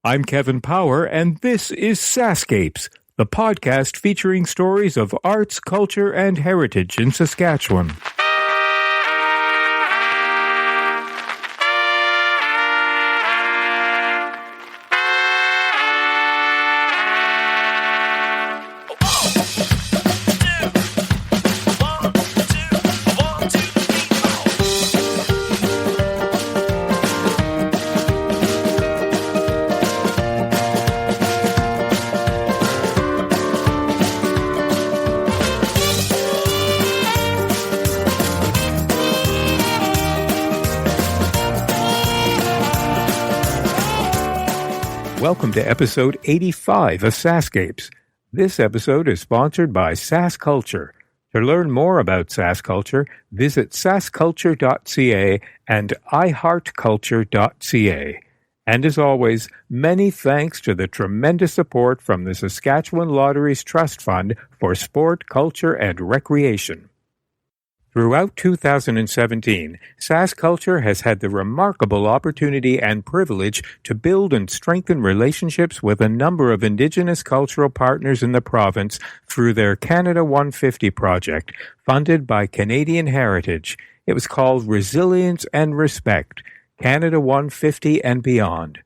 I'm Kevin Power, and this is SaskScapes, the podcast featuring stories of arts, culture, and heritage in Saskatchewan. Welcome to episode 85 of SaskScapes. This episode is sponsored by SaskCulture. To learn more about SaskCulture, visit sesquicentennial.ca and iheartculture.ca. And as always, many thanks to the tremendous support from the Saskatchewan Lotteries Trust Fund for Sport, Culture, and Recreation. Throughout 2017, SaskCulture has had the remarkable opportunity and privilege to build and strengthen relationships with a number of Indigenous cultural partners in the province through their Canada 150 project, funded by Canadian Heritage. It was called Resilience and Respect, Canada 150 and Beyond.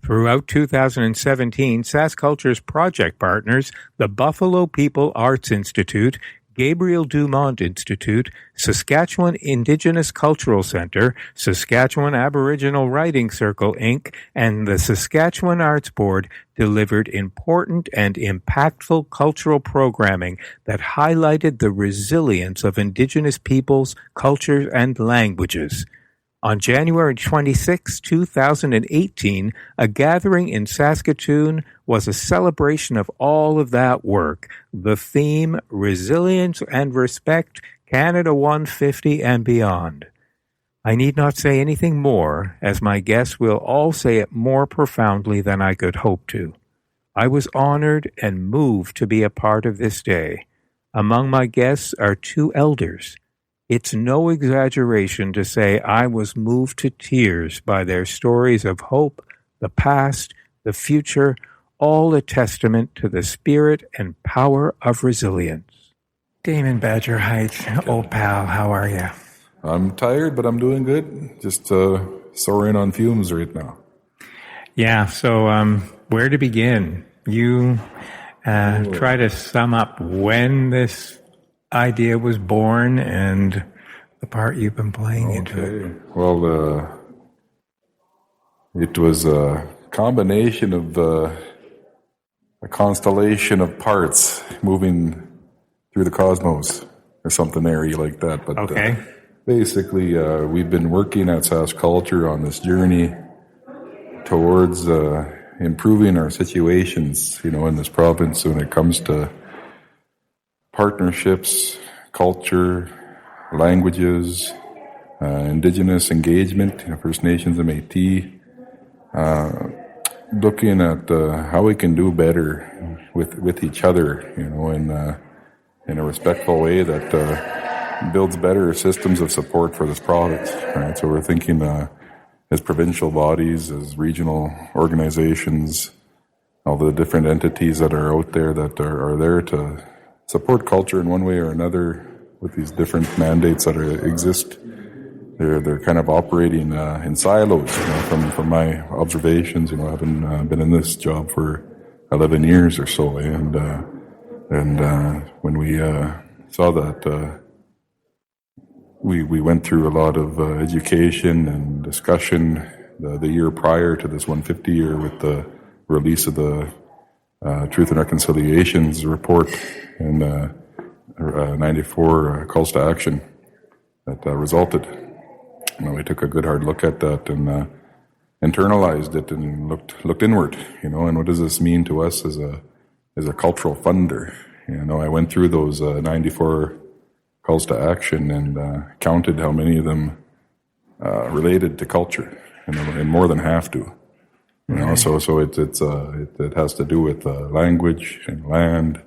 Throughout 2017, SaskCulture's project partners, the Buffalo People Arts Institute, Gabriel Dumont Institute, Saskatchewan Indigenous Cultural Centre, Saskatchewan Aboriginal Writing Circle, Inc., and the Saskatchewan Arts Board delivered important and impactful cultural programming that highlighted the resilience of Indigenous peoples, cultures, and languages. On January 26, 2018, a gathering in Saskatoon was a celebration of all of that work. The theme, Resilience and Respect, Canada 150 and Beyond. I need not say anything more, as my guests will all say it more profoundly than I could hope to. I was honored and moved to be a part of this day. Among my guests are two elders. It's no exaggeration to say I was moved to tears by their stories of hope, the past, the future, all a testament to the spirit and power of resilience. Damon Badger Heights, old pal, how are you? I'm tired, but I'm doing good. Just soaring on fumes right now. Yeah, so where to begin? You try to sum up when this idea was born and the part you've been playing into it. Well, it was a combination of a constellation of parts moving through the cosmos or something airy like that. But basically, we've been working at SaskCulture on this journey towards improving our situations, in this province when it comes to partnerships, culture, languages, Indigenous engagement, First Nations and Métis, looking at how we can do better with each other, in a respectful way that builds better systems of support for this province. Right? So we're thinking as provincial bodies, as regional organizations, all the different entities that are out there that are there to support culture in one way or another with these different mandates that exist. They're kind of operating in silos. From my observations, having been in this job for 11 years or so, and when we saw that, we went through a lot of education and discussion the year prior to this 150 year with the release of the Truth and Reconciliations report and 94 calls to action that resulted. We took a good hard look at that and internalized it and looked inward, and what does this mean to us as a cultural funder? I went through those 94 calls to action and counted how many of them related to culture, and more than half do. So it has to do with language and land,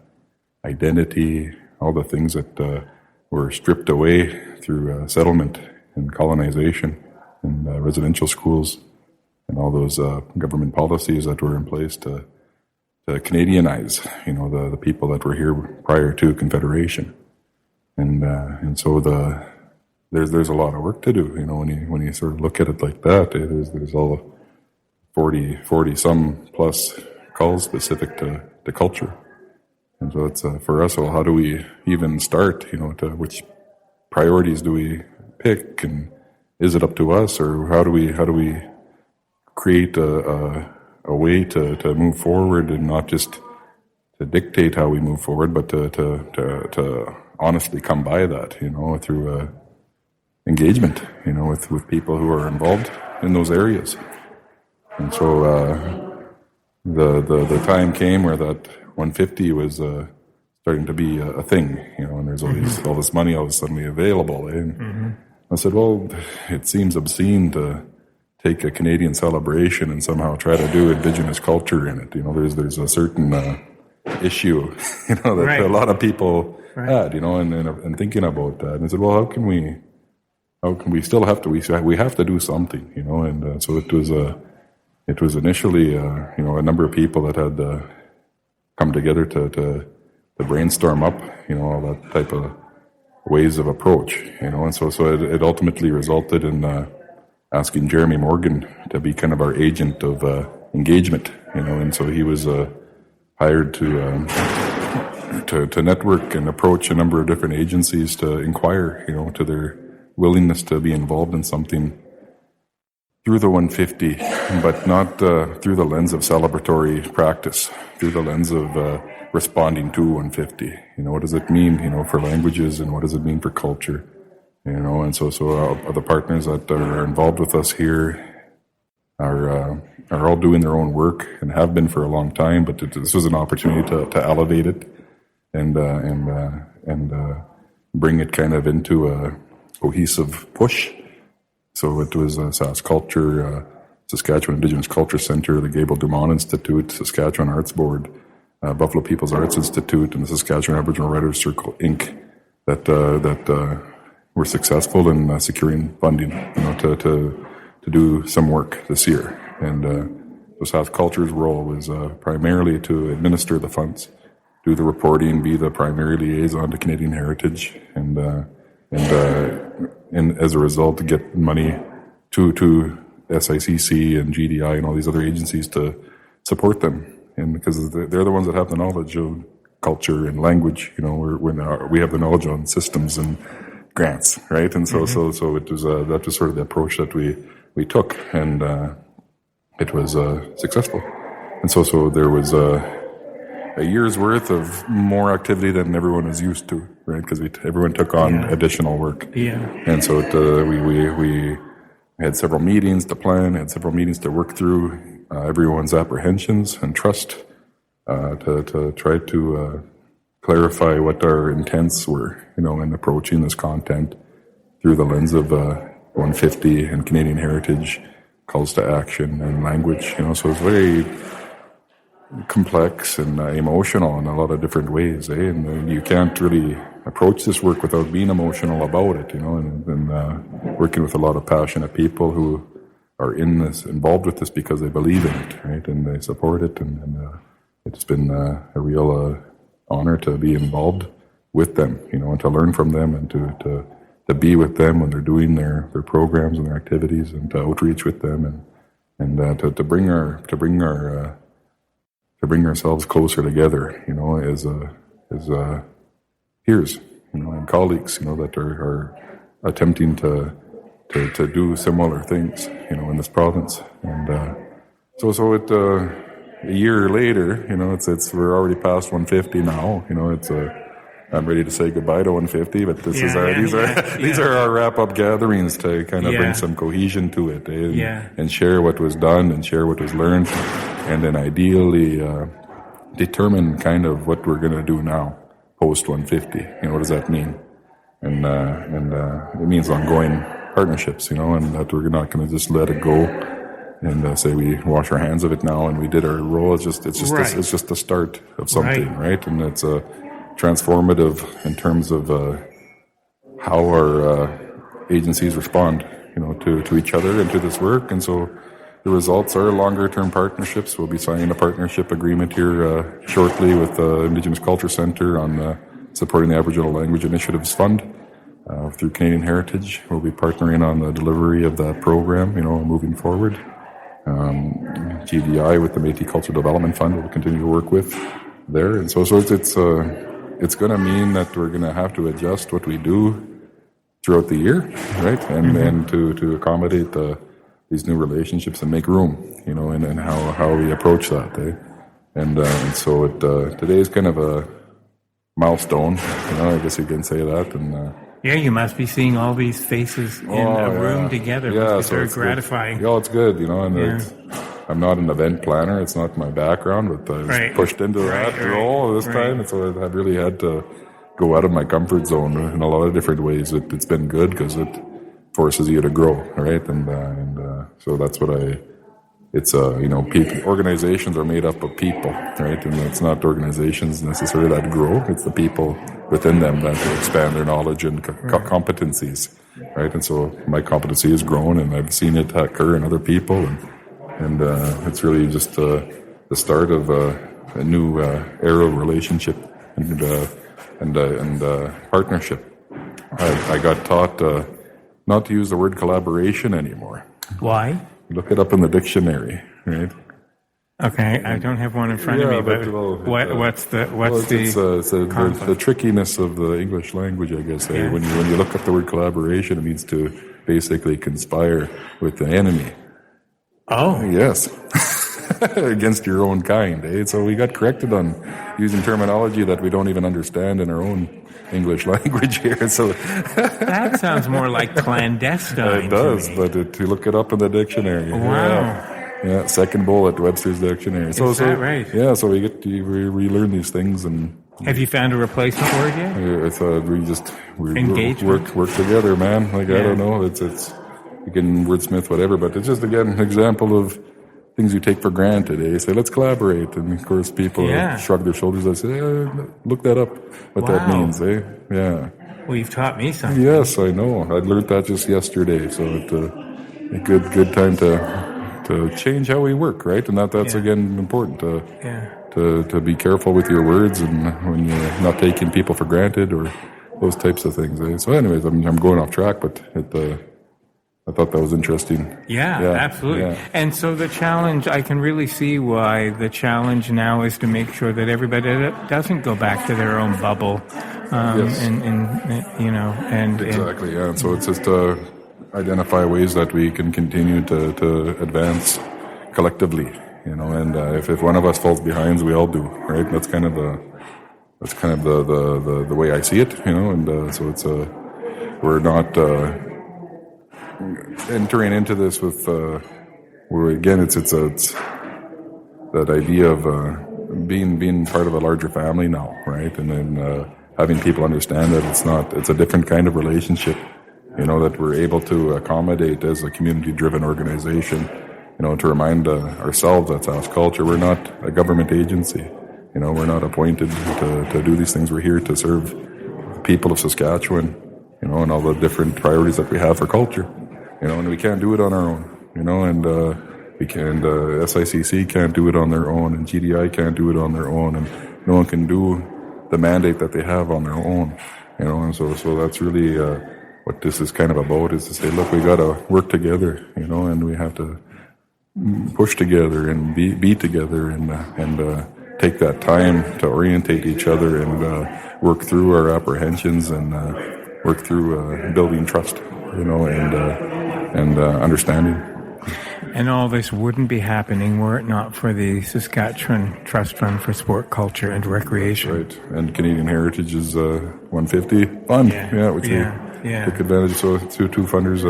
identity, all the things that were stripped away through settlement and colonization and residential schools. all those government policies that were in place to Canadianize, the people that were here prior to Confederation, and so there's a lot of work to do, when you sort of look at it like that. There's all 40 some plus calls specific to culture, and so it's for us. Well, how do we even start? To which priorities do we pick, and is it up to us, or how do we create a way to move forward, and not just to dictate how we move forward, but to honestly come by that, through engagement, with people who are involved in those areas. And so the time came where that 150 was starting to be a thing, and there's all this money all of a sudden available. And I said, well, it seems obscene to take a Canadian celebration and somehow try to do Indigenous culture in it. There's a certain issue, that a lot of people had, and thinking about that. And I said, well, how can we still have to, we have to do something, and so it was initially, a number of people that had come together to brainstorm up, all that type of ways of approach, and so it ultimately resulted in asking Jeremy Morgan to be kind of our agent of engagement, and so he was hired to network and approach a number of different agencies to inquire, to their willingness to be involved in something through the 150, but not through the lens of celebratory practice, through the lens of responding to 150. What does it mean, for languages, and what does it mean for culture? And so the partners that are involved with us here are all doing their own work and have been for a long time. But this was an opportunity to elevate it and bring it kind of into a cohesive push. So it was SaskCulture, Saskatchewan Indigenous Culture Centre, the Gabriel Dumont Institute, Saskatchewan Arts Board, Buffalo People's Arts Institute, and the Saskatchewan Aboriginal Writers Circle, Inc. that were successful in securing funding, to do some work this year. And so SaskCulture's role was primarily to administer the funds, do the reporting, be the primary liaison to Canadian heritage, and as a result, to get money to SICC and GDI and all these other agencies to support them, and because they're the ones that have the knowledge of culture and language. We have the knowledge on systems and grants, right? And so it was that was sort of the approach that we took, and it was successful. And so there was a year's worth of more activity than everyone was used to, right? Because everyone took on additional work. Yeah. And so we had several meetings to plan, had several meetings to work through everyone's apprehensions and trust to try to clarify what our intents were, in approaching this content through the lens of 150 and Canadian heritage, calls to action, and language. So it's very complex and emotional in a lot of different ways, and you can't really approach this work without being emotional about it, and working with a lot of passionate people who are involved with this because they believe in it, right, and they support it, and it's been a real honor to be involved with them, and to learn from them, and to be with them when they're doing their programs and their activities, and to outreach with them, and to bring ourselves closer together, as peers, and colleagues, that are attempting to do similar things, in this province. And so it a year later, we're already past 150 now. I'm ready to say goodbye to 150, but these are our wrap-up gatherings to kind of bring some cohesion to it, and share what was done and share what was learned, and then ideally determine kind of what we're going to do now post 150. What does that mean? And it means ongoing partnerships, and that we're not going to just let it go and say we wash our hands of it now and we did our role. It's just the start of something, right? And it's transformative in terms of how our agencies respond, to each other and to this work. And so the results are longer-term partnerships. We'll be signing a partnership agreement here shortly with the Indigenous Culture Centre on supporting the Aboriginal Language Initiatives Fund through Canadian Heritage. We'll be partnering on the delivery of that program, moving forward. GDI with the Métis Culture Development Fund we'll continue to work with there. And so it's going to mean that we're going to have to adjust what we do throughout the year, right? And to accommodate these new relationships and make room, and how we approach that. And so today is kind of a milestone, I guess you can say that. And yeah, you must be seeing all these faces in a room together. Yeah, it's very gratifying. Yeah, it's good, I'm not an event planner. It's not my background, but I was pushed into that role this time. And so I've really had to go out of my comfort zone in a lot of different ways. It's been good because it forces you to grow, right? And so that's what people, organizations are made up of people, right? And it's not organizations necessarily that grow. It's the people within them that expand their knowledge and competencies, right? And so my competency has grown, and I've seen it occur in other people, and it's really just the start of a new era of relationship and partnership. I got taught not to use the word collaboration anymore. Why? Look it up in the dictionary, right? Okay, I don't have one in front of me, but what's the trickiness of the English language, I guess. Yeah. When you look up the word collaboration, it means to basically conspire with the enemy. Oh, yes, against your own kind. So we got corrected on using terminology that we don't even understand in our own English language here. So that sounds more like clandestine. It does, but to look it up in the dictionary. Wow. Yeah, second bullet, Webster's dictionary. Is that right? Yeah, so we get to relearn these things. And have you found a replacement word yet? I thought we work together, man. I don't know. It's you can wordsmith whatever, but it's just again an example of things you take for granted. You say, let's collaborate, and of course people shrug their shoulders and say, look that up, what that means. Yeah. Well, you've taught me something. Yes, I know. I learned that just yesterday, so it's a good time to change how we work, right? And that's again important to be careful with your words and when you're not taking people for granted or those types of things. So anyways, I'm going off track, but I thought that was interesting. Yeah, absolutely. Yeah. And so the challenge, I can really see why the challenge now is to make sure that everybody doesn't go back to their own bubble. Exactly, yeah. And so it's just identify ways that we can continue to advance collectively, and if one of us falls behind, we all do, right? That's kind of the way I see it, and so it's we're not entering into this with where again it's that idea of being part of a larger family now, right? And then having people understand that it's a different kind of relationship, that we're able to accommodate as a community-driven organization, to remind ourselves that SaskCulture, we're not a government agency, we're not appointed to do these things. We're here to serve the people of Saskatchewan, and all the different priorities that we have for culture. And we can't do it on our own, and we can, SICC can't do it on their own, and GDI can't do it on their own, and no one can do the mandate that they have on their own, and so that's really what this is kind of about, is to say, look, we got to work together, and we have to push together and be together and take that time to orientate each other and work through our apprehensions and work through building trust, and understanding. And all this wouldn't be happening were it not for the Saskatchewan Trust Fund for Sport, Culture and Recreation. Right, and Canadian Heritage is 150 fund, which we took advantage of. So two funders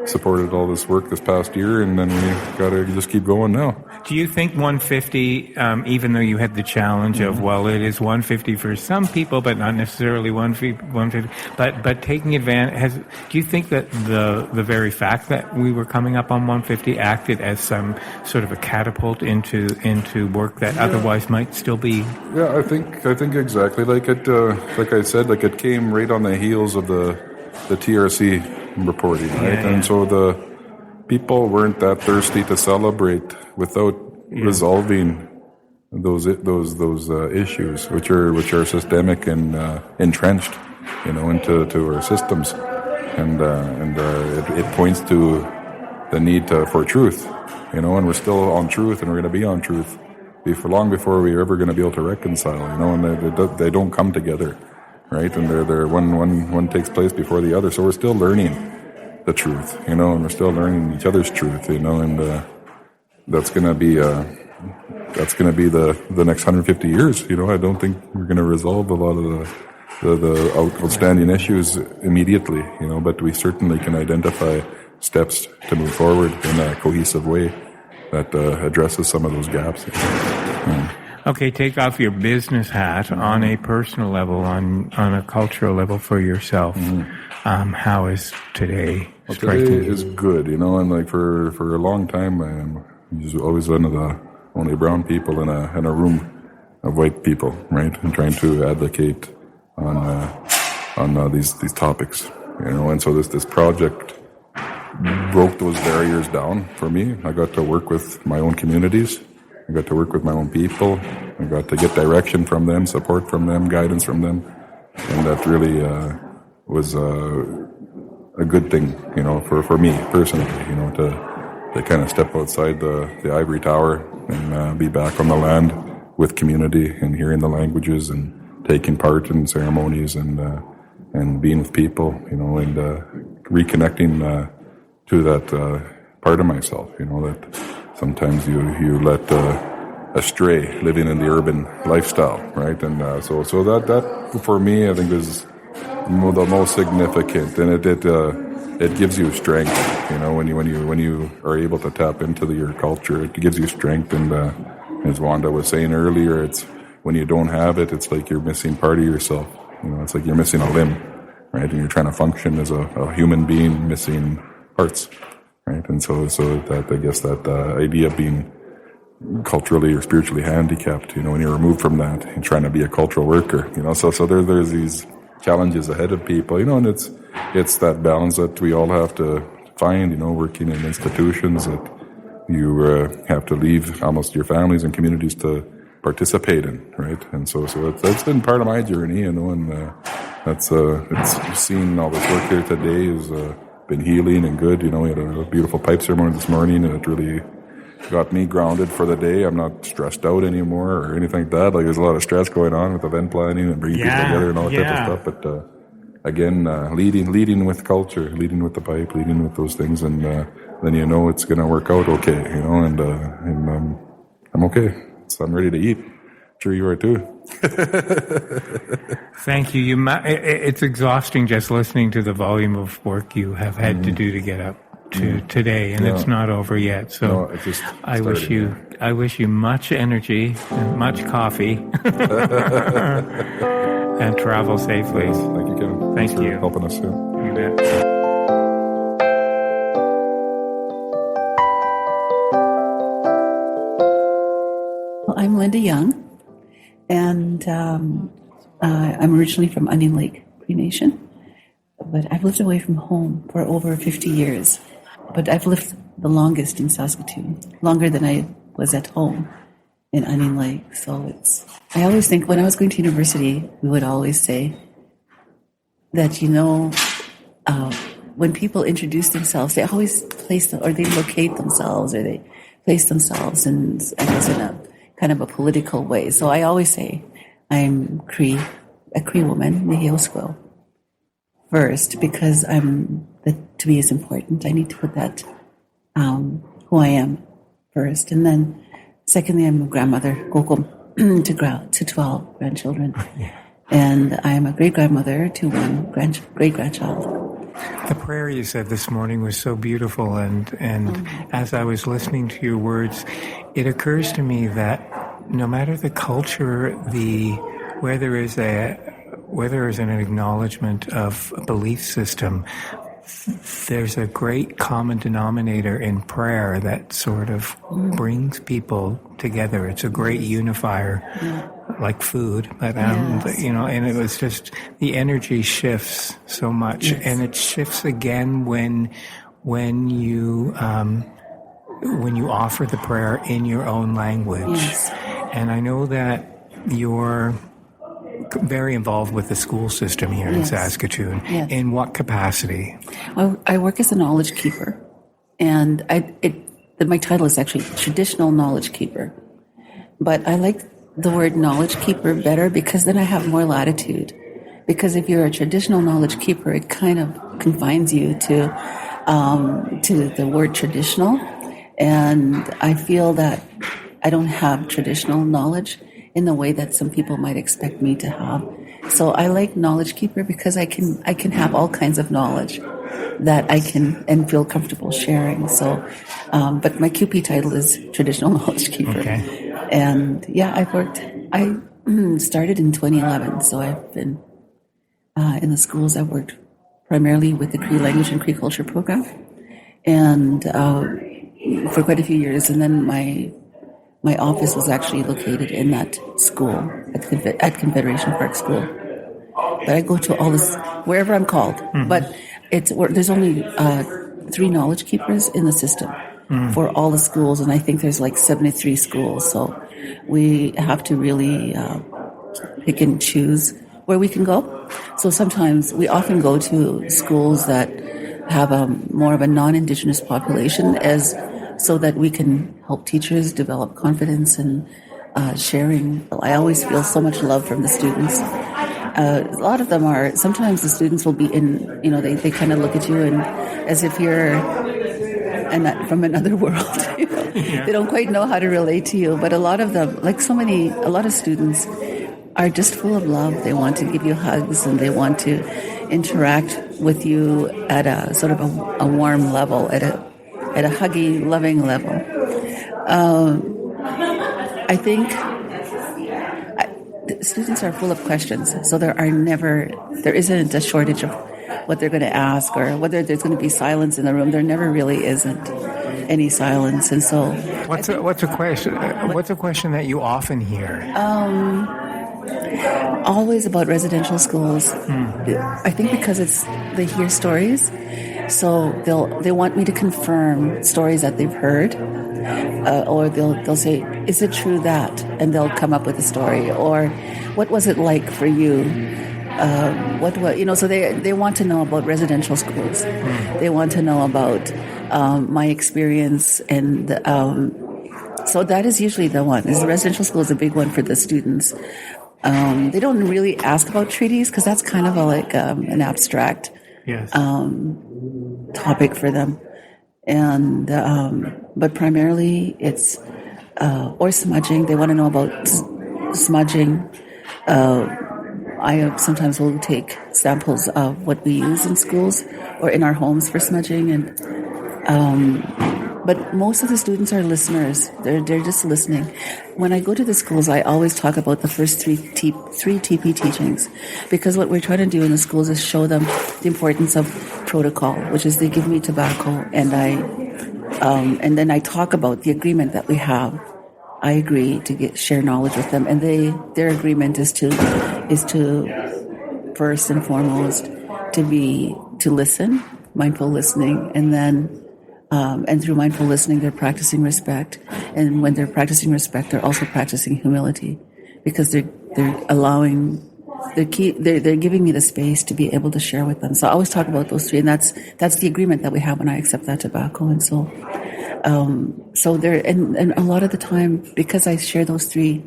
supported all this work this past year, and then we got to just keep going now. Do you think 150, even though you had the challenge of, well, it is 150 for some people, but not necessarily 150, but taking advantage, do you think that the very fact that we were coming up on 150 acted as some sort of a catapult into work that otherwise might still be? Yeah, I think exactly. Like I said, it came right on the heels of the TRC reporting, right? And so people weren't that thirsty to celebrate without resolving those issues, which are systemic and entrenched, into our systems, and it points to the need for truth, and we're still on truth, and we're going to be on truth for long before we're ever going to be able to reconcile, and they don't come together, right? And they're one takes place before the other, so we're still learning the truth, and we're still learning each other's truth, and that's going to be the next 150 years. I don't think we're going to resolve a lot of the outstanding issues immediately, but we certainly can identify steps to move forward in a cohesive way that addresses some of those gaps. Okay, take off your business hat on a personal level, on a cultural level for yourself. How is today striking you? Today is good, and like for a long time, I'm always one of the only brown people in a room of white people, right? And trying to advocate on these topics, and so this project broke those barriers down for me. I got to work with my own communities. I got to work with my own people. I got to get direction from them, support from them, guidance from them, and that really was a good thing, for me personally, to kind of step outside the ivory tower and be back on the land with community and hearing the languages and taking part in ceremonies and being with people, and reconnecting to that part of myself, that sometimes you let astray living in the urban lifestyle, right? And so that for me, I think is the most significant, and it gives you strength, when you are able to tap into your culture, it gives you strength. And as Wanda was saying earlier, it's when you don't have it, it's like you're missing part of yourself. It's like you're missing a limb, right? And you're trying to function as a human being missing parts, right? And so that, I guess, that idea of being culturally or spiritually handicapped, when you're removed from that and trying to be a cultural worker, so there's these challenges ahead of people, and it's that balance that we all have to find, working in institutions that you have to leave almost your families and communities to participate in, right? And so that's been part of my journey, and that's it's seeing all this work here today has been healing and good. We had a beautiful pipe ceremony this morning, and it really got me grounded for the day. I'm not stressed out anymore or anything like that. Like, there's a lot of stress going on with event planning and bringing people together and all that type of stuff. But again, leading with culture, leading with the pipe, leading with those things, and then it's going to work out okay. And I'm okay. So I'm ready to eat. Sure you are too. Thank you. It's exhausting just listening to the volume of work you have had to do to get up to today, and it's not over yet. So I wish you much energy and much coffee, and travel safely. Thank you, Kevin. Thanks for you helping us. Yeah. You bet. I'm Linda Young, and I'm originally from Onion Lake Cree Nation, but I've lived away from home for over 50 years. But I've lived the longest in Saskatoon, longer than I was at home in Onion Lake. So I always think when I was going to university, we would always say that, when people introduce themselves, they always they locate themselves, or they place themselves in a kind of a political way. So I always say I'm a Cree woman, Nihil first, because to me is important. I need to put that who I am first, and then secondly, I'm a grandmother, to 12 grandchildren, and I'm a great grandmother to one great grandchild. The prayer you said this morning was so beautiful, and as I was listening to your words, it occurs to me that no matter the culture, where there is an acknowledgement of a belief system, there's a great common denominator in prayer that sort of brings people together. It's a great unifier, like food, but and it was just the energy shifts so much, and it shifts again when when you offer the prayer in your own language. Yes. And I know that you're very involved with the school system here in Saskatoon. Yes. In what capacity? I work as a knowledge keeper, and my title is actually Traditional Knowledge Keeper. But I like the word knowledge keeper better because then I have more latitude. Because if you're a traditional knowledge keeper, it kind of confines you to the word traditional. And I feel that I don't have traditional knowledge in the way that some people might expect me to have. So I like knowledge keeper because I can have all kinds of knowledge that I can and feel comfortable sharing. So, but my QP title is Traditional Knowledge Keeper. Okay. And I started in 2011. So I've been in the schools. I've worked primarily with the Cree Language and Cree Culture program, and for quite a few years. And then my office was actually located in that school at Confederation Park School. But I go to all this wherever I'm called. Mm-hmm. But there's only 3 knowledge keepers in the system for all the schools, and I think there's like 73 schools. So we have to really pick and choose where we can go. So sometimes we often go to schools that have more of a non-Indigenous population so that we can help teachers develop confidence and sharing. I always feel so much love from the students. A lot of them sometimes the students will be they kind of look at you and as if you're from another world. They don't quite know how to relate to you, but a lot of them, a lot of students are just full of love. They want to give you hugs and they want to interact with you at a sort of a warm level, at a huggy, loving level. I think students are full of questions, so there isn't a shortage of what they're going to ask or whether there's going to be silence in the room. There never really isn't any silence, and so what's a question that you often hear? Always about residential schools. I think because they hear stories, so they want me to confirm stories that they've heard, or they'll say, "Is it true that?" And they'll come up with a story, or "What was it like for you?" So they want to know about residential schools. They want to know about my experience, and so that is usually the one. The residential school is a big one for the students. They don't really ask about treaties because that's kind of an abstract topic for them, and but primarily it's or smudging. They want to know about smudging. I sometimes will take samples of what we use in schools or in our homes for smudging, but most of the students are listeners. They're just listening. When I go to the schools, I always talk about the first three TP teachings, because what we're trying to do in the schools is show them the importance of protocol, which is they give me tobacco, and and then I talk about the agreement that we have. I agree to share knowledge with them, and their agreement is to first and foremost to listen, mindful listening, and then and through mindful listening they're practicing respect, and when they're practicing respect they're also practicing humility, because they're giving me the space to be able to share with them. So I always talk about those 3, and that's the agreement that we have when I accept that tobacco. And so they're, and a lot of the time, because I share those 3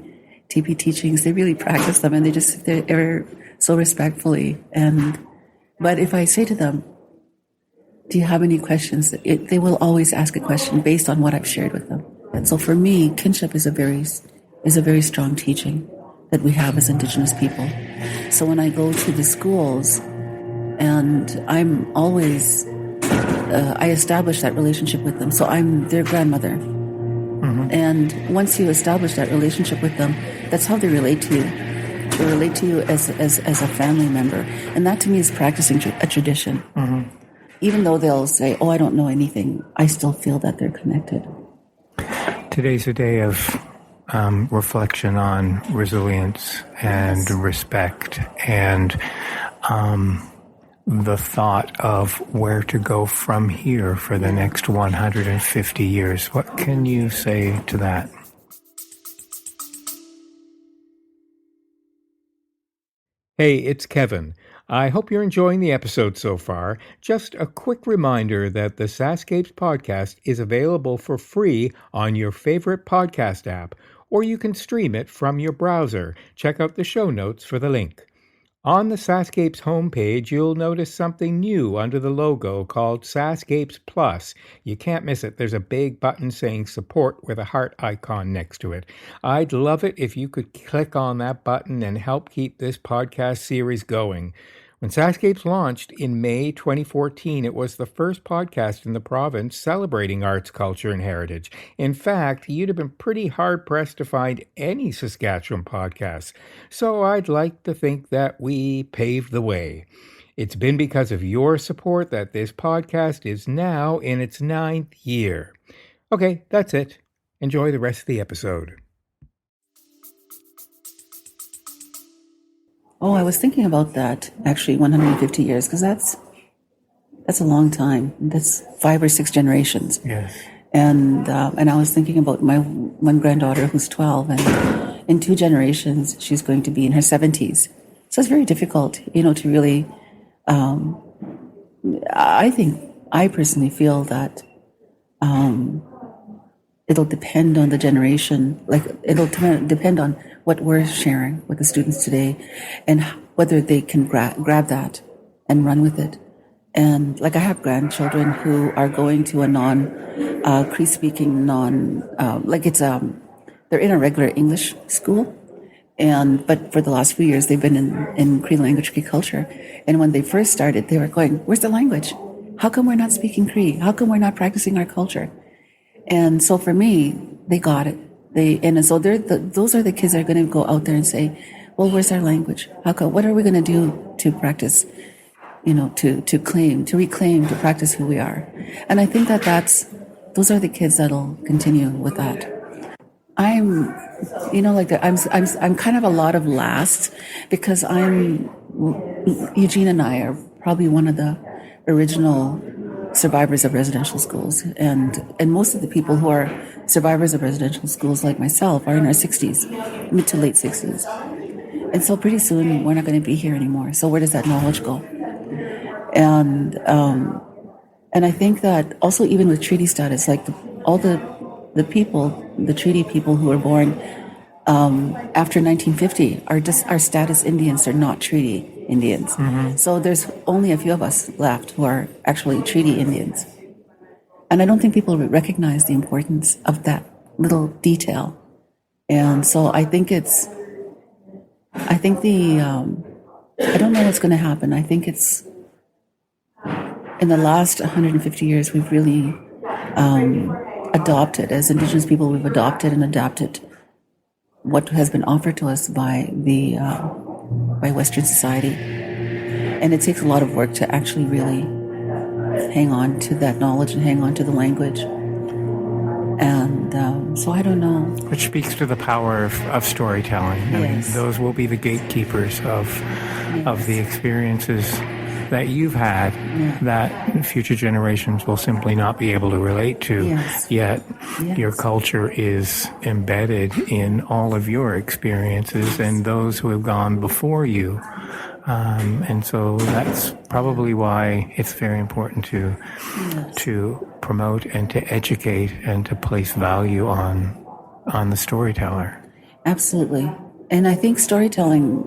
TP teachings, they really practice them, and they're so respectfully. But if I say to them, "Do you have any questions?" they will always ask a question based on what I've shared with them. And so for me, kinship is a very strong teaching that we have as Indigenous people. So when I go to the schools, and I'm always I establish that relationship with them. So I'm their grandmother. Mm-hmm. And once you establish that relationship with them, that's how they relate to you. They relate to you as a family member. And that to me is practicing a tradition. Mm-hmm. Even though they'll say, "Oh, I don't know anything," I still feel that they're connected. Today's a day of reflection on resilience and respect. And the thought of where to go from here for the next 150 years. What can you say to that? Hey, it's Kevin. I hope you're enjoying the episode so far. Just a quick reminder that the SaskScapes podcast is available for free on your favorite podcast app, or you can stream it from your browser. Check out the show notes for the link. On the SaskScapes homepage, you'll notice something new under the logo called SaskScapes Plus. You can't miss it. There's a big button saying support with a heart icon next to it. I'd love it if you could click on that button and help keep this podcast series going. When SaskScapes launched in May 2014, it was the first podcast in the province celebrating arts, culture, and heritage. In fact, you'd have been pretty hard-pressed to find any Saskatchewan podcasts. So I'd like to think that we paved the way. It's been because of your support that this podcast is now in its 9th year. Okay, that's it. Enjoy the rest of the episode. Oh, I was thinking about that, actually, 150 years, because that's a long time. That's 5 or 6 generations. Yes. And I was thinking about my one granddaughter who's 12, and in 2 generations, she's going to be in her 70s. So it's very difficult, to really, I personally feel that it'll depend on the generation, it'll depend on what we're sharing with the students today and whether they can grab that and run with it. And I have grandchildren who are going to a non-Cree speaking, they're in a regular English school. But for the last few years, they've been in Cree language, Cree culture. And when they first started, they were going, where's the language? How come we're not speaking Cree? How come we're not practicing our culture? And so for me, they got it. Those are the kids that are going to go out there and say, well, where's our language? What are we going to do to practice, to reclaim, to practice who we are? And I think those are the kids that'll continue with that. I'm kind of a lot of last because Eugene and I are probably one of the original survivors of residential schools, and most of the people who are survivors of residential schools like myself are in our 60s, mid to late 60s. And so pretty soon we're not going to be here anymore. So where does that knowledge go? And I think that also even with treaty status, all the treaty people who were born after 1950 are status Indians. They're not treaty Indians. Mm-hmm. So there's only a few of us left who are actually treaty Indians. And I don't think people recognize the importance of that little detail. And so I don't know what's going to happen. I think it's, in the last 150 years, we've really adopted, as Indigenous people, we've adopted and adapted what has been offered to us by Western society. And it takes a lot of work to actually really hang on to that knowledge and hang on to the language. And so I don't know. Which speaks to the power of storytelling. Yes. I mean, those will be the gatekeepers of the experiences that you've had, that future generations will simply not be able to relate to. Yes. Yet Yes. your culture is embedded in all of your experiences and those who have gone before you. And so that's probably why it's very important to promote and to educate and to place value on the storyteller. Absolutely. And I think storytelling,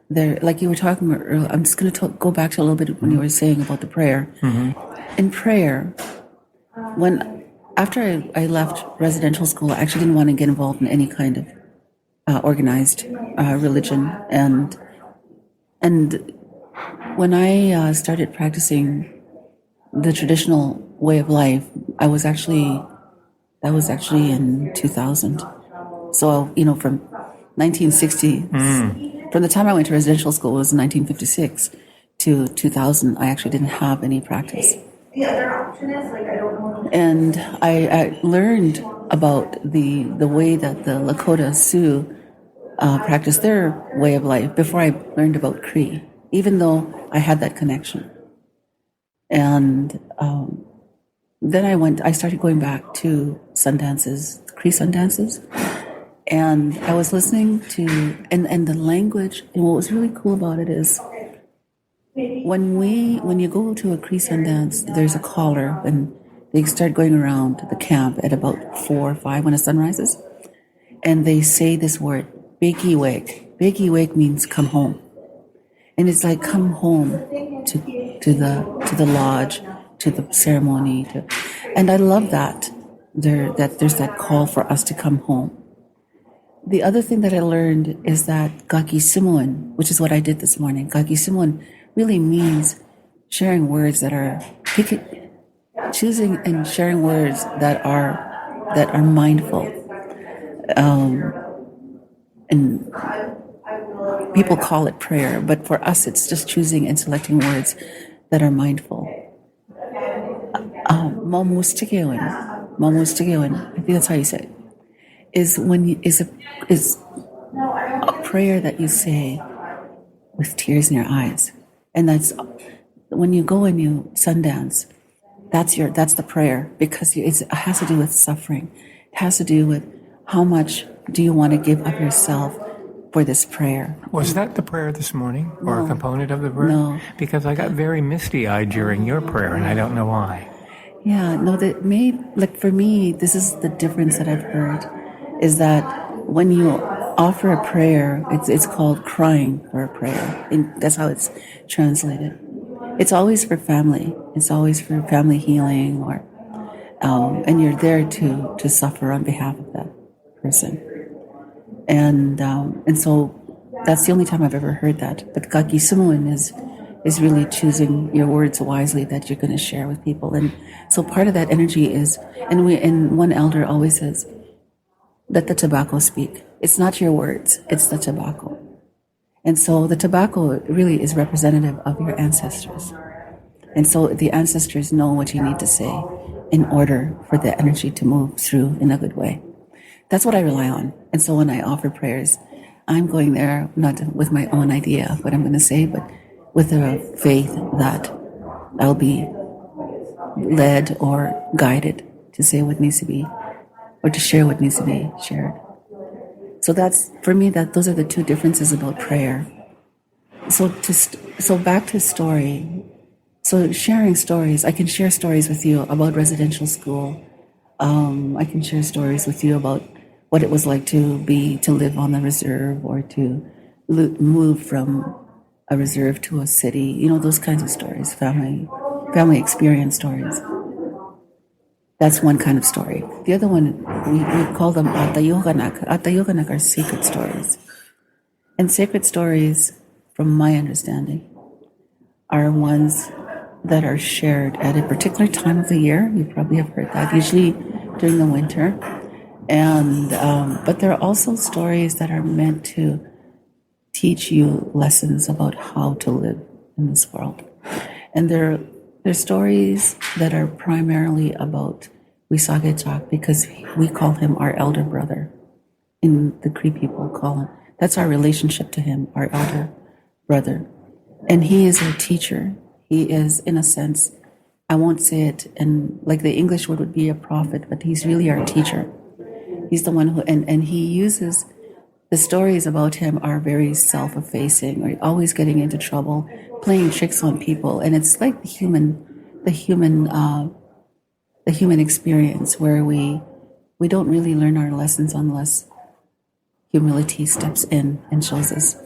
like you were talking about earlier, I'm just going to go back to a little bit when you were saying about the prayer. Mm-hmm. In prayer, after I left residential school, I actually didn't want to get involved in any kind of organized religion. And when I started practicing the traditional way of life, that was actually in 2000. So, from 1960, from the time I went to residential school, it was 1956, to 2000, I actually didn't have any practice. The other option is, I don't know. And I learned about the way that the Lakota Sioux practice their way of life before I learned about Cree. even though I had that connection. And then I started going back to sundances, Cree sundances. And I was listening to, and the language, and what was really cool about it is when you go to a Cree Sundance, there's a caller, and they start going around the camp at about 4 or 5 when the sun rises, and they say this word, "Biggie wake." Biggie wake means come home, and it's like come home to the lodge, to the ceremony, and I love that there's that call for us to come home. The other thing that I learned is that Gaki Simuan, which is what I did this morning, Gaki Simuan really means sharing words that are choosing and sharing words that are mindful. And people call it prayer, but for us, it's just choosing and selecting words that are mindful. Mamustigewan, I think that's how you say it, is a prayer that you say with tears in your eyes. And that's when you go and you sundance, that's the prayer, because it has to do with suffering. It has to do with how much do you want to give of yourself for this prayer. Was that the prayer this morning, or No. a component of the prayer? No. Because I got very misty-eyed during your prayer, and I don't know why. Yeah, no, that made, like for me, this is the difference that I've heard, is that when you offer a prayer, it's called crying for a prayer. And that's how it's translated. It's always for family. It's always for family healing, or and you're there to suffer on behalf of that person. And so that's the only time I've ever heard that. But Gaki Simuan is really choosing your words wisely that you're going to share with people. And so part of that energy is, and one elder always says, let the tobacco speak. It's not your words, it's the tobacco. And so the tobacco really is representative of your ancestors. And so the ancestors know what you need to say in order for the energy to move through in a good way. That's what I rely on. And so when I offer prayers, I'm going there not with my own idea, what I'm going to say, but with a faith that I'll be led or guided to say what needs to be, or to share what needs to be shared. So that's, for me, those are the two differences about prayer. So back to story. So sharing stories, I can share stories with you about residential school. I can share stories with you about what it was like to live on the reserve, or to move from a reserve to a city. Those kinds of stories, family experience stories. That's one kind of story. The other one, we call them atayoganak. Atayoganak are sacred stories. And sacred stories, from my understanding, are ones that are shared at a particular time of the year. You probably have heard that, usually during the winter. And but there are also stories that are meant to teach you lessons about how to live in this world. And they're stories that are primarily about Wisagechak, because we call him our elder brother. In the Cree people call him. That's our relationship to him, our elder brother. And he is our teacher. He is, in a sense, I won't say it, and like the English word would be a prophet, but he's really our teacher. He's the one who, and he uses, the stories about him are very self-effacing, or always getting into trouble, playing tricks on people. And it's like the human experience, where we don't really learn our lessons unless humility steps in and shows us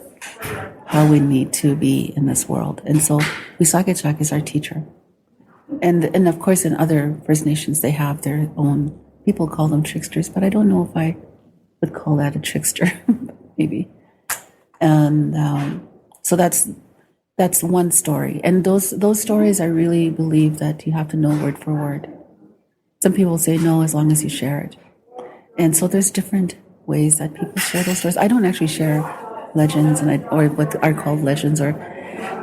how we need to be in this world. And so Wisagechak is our teacher. And of course, in other First Nations, they have their own, people call them tricksters, but I don't know if I would call that a trickster, maybe. And so that's one story. And those stories, I really believe that you have to know word for word. Some people say no, as long as you share it. And so there's different ways that people share those stories. I don't actually share legends, or what are called legends, or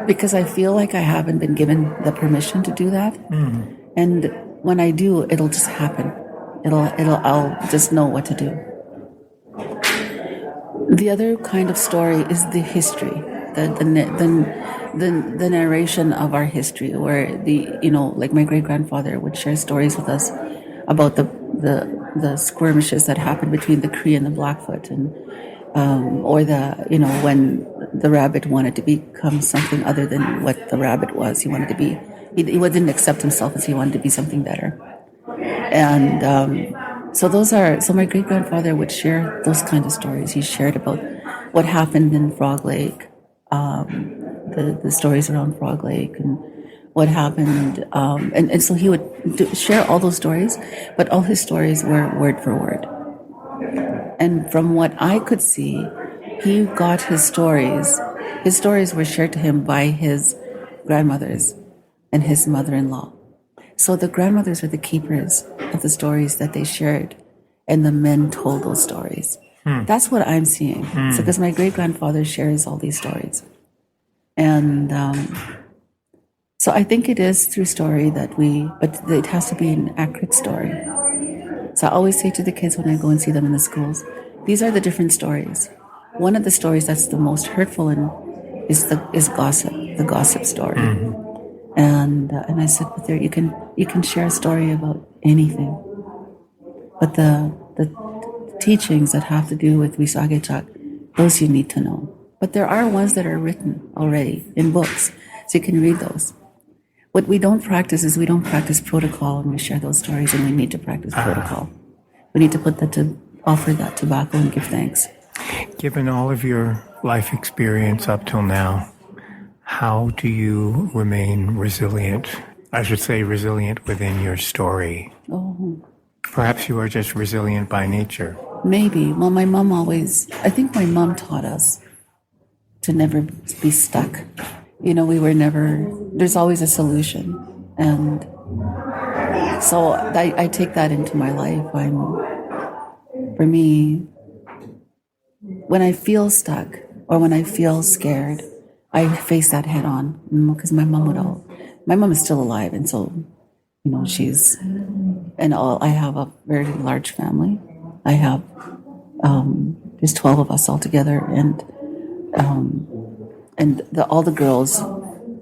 because I feel like I haven't been given the permission to do that. Mm. And when I do, it'll just happen. I'll just know what to do. The other kind of story is the history, the the narration of our history, where like my great grandfather would share stories with us about the skirmishes that happened between the Cree and the Blackfoot, and or when the rabbit wanted to become something other than what the rabbit was. He wanted to be. He didn't accept himself as he wanted to be something better, and so my great grandfather would share those kind of stories. He shared about what happened in Frog Lake. The stories around Frog Lake and what happened. And so he would share all those stories, but all his stories were word for word. And from what I could see, he got his stories were shared to him by his grandmothers and his mother-in-law. So the grandmothers were the keepers of the stories that they shared, and the men told those stories. That's what I'm seeing. So because my great-grandfather shares all these stories. And so I think it is through story but it has to be an accurate story. So I always say to the kids when I go and see them in the schools, these are the different stories. One of the stories that's the most hurtful is gossip, the gossip story. And I said, but there you can share a story about anything, but the teachings that have to do with Wisagechak, those you need to know. But there are ones that are written already in books, so you can read those. What we don't practice is we don't practice protocol when we share those stories, and we need to practice protocol. We need to offer that tobacco and give thanks. Given all of your life experience up till now, how do you remain resilient? I should say resilient within your story. Oh. Perhaps you are just resilient by nature. Maybe. Well, I think my mom taught us to never be stuck. We were never, there's always a solution. And so I take that into my life. For me, when I feel stuck or when I feel scared, I face that head on, because my mom is still alive. And so, I have a very large family. I have, there's 12 of us all together, and all the girls,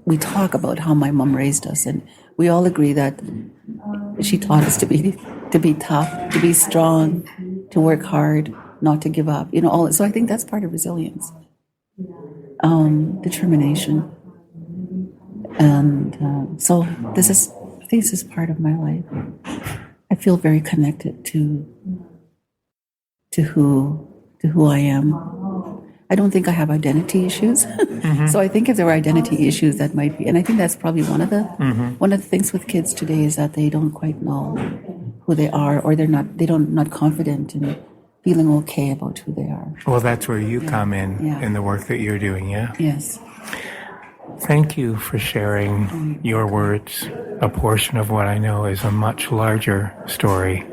we talk about how my mom raised us, and we all agree that she taught us to be tough, to be strong, to work hard, not to give up. So I think that's part of resilience, determination, and so this is part of my life. I feel very connected to who I am. I don't think I have identity issues. So I think if there were identity issues, that might be, and I think that's probably one of the things with kids today is that they don't quite know who they are, or they're not confident in feeling okay about who they are. Well, that's where you come in the work that you're doing, yeah? Yes. Thank you for sharing your words. A portion of what I know is a much larger story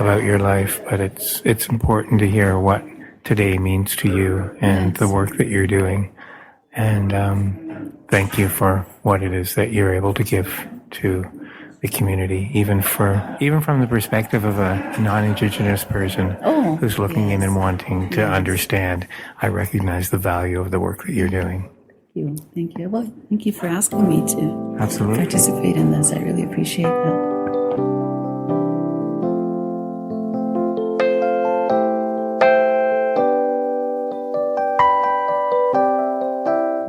about your life, but it's important to hear what today means to you and the work that you're doing. And thank you for what it is that you're able to give to the community, even from the perspective of a non-Indigenous person who's looking in and wanting to understand. I recognize the value of the work that you're doing. Thank you. Well, thank you for asking me to participate in this. I really appreciate that.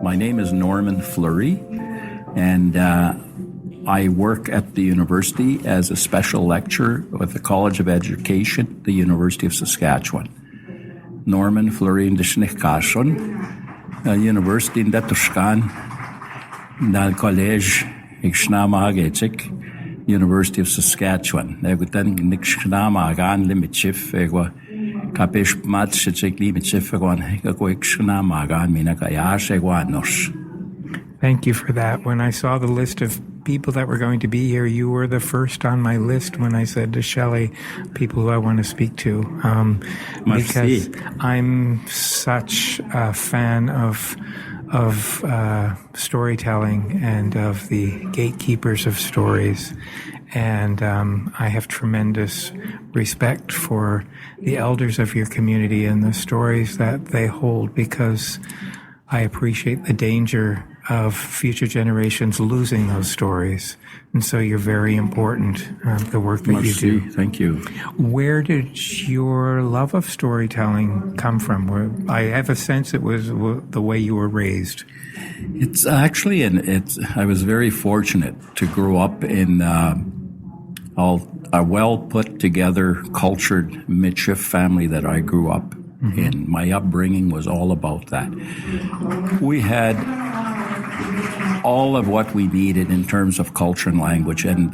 My name is Norman Fleury, and I work at the university as a special lecturer with the College of Education, the University of Saskatchewan. Norman Fleury in Dishnikashon, University in Datushkan, Dal College, Ikshnamagechik, University of Saskatchewan. Egutan Nikshamagan Limichif, Egwa. Kapish Matschik Limichifagwan, Egoikshnamagan Minakayash. Thank you for that. When I saw the list of people that were going to be here, you were the first on my list when I said to Shelley, people who I want to speak to. Because I'm such a fan of storytelling and of the gatekeepers of stories. And I have tremendous respect for the elders of your community and the stories that they hold, because I appreciate the danger of future generations losing those stories. And so you're very important, the work that you do. Thank you. Where did your love of storytelling come from? I have a sense it was the way you were raised. It's actually, I was very fortunate to grow up in a well put together, cultured Michif family that I grew up in. My upbringing was all about that. We had all of what we needed in terms of culture and language, and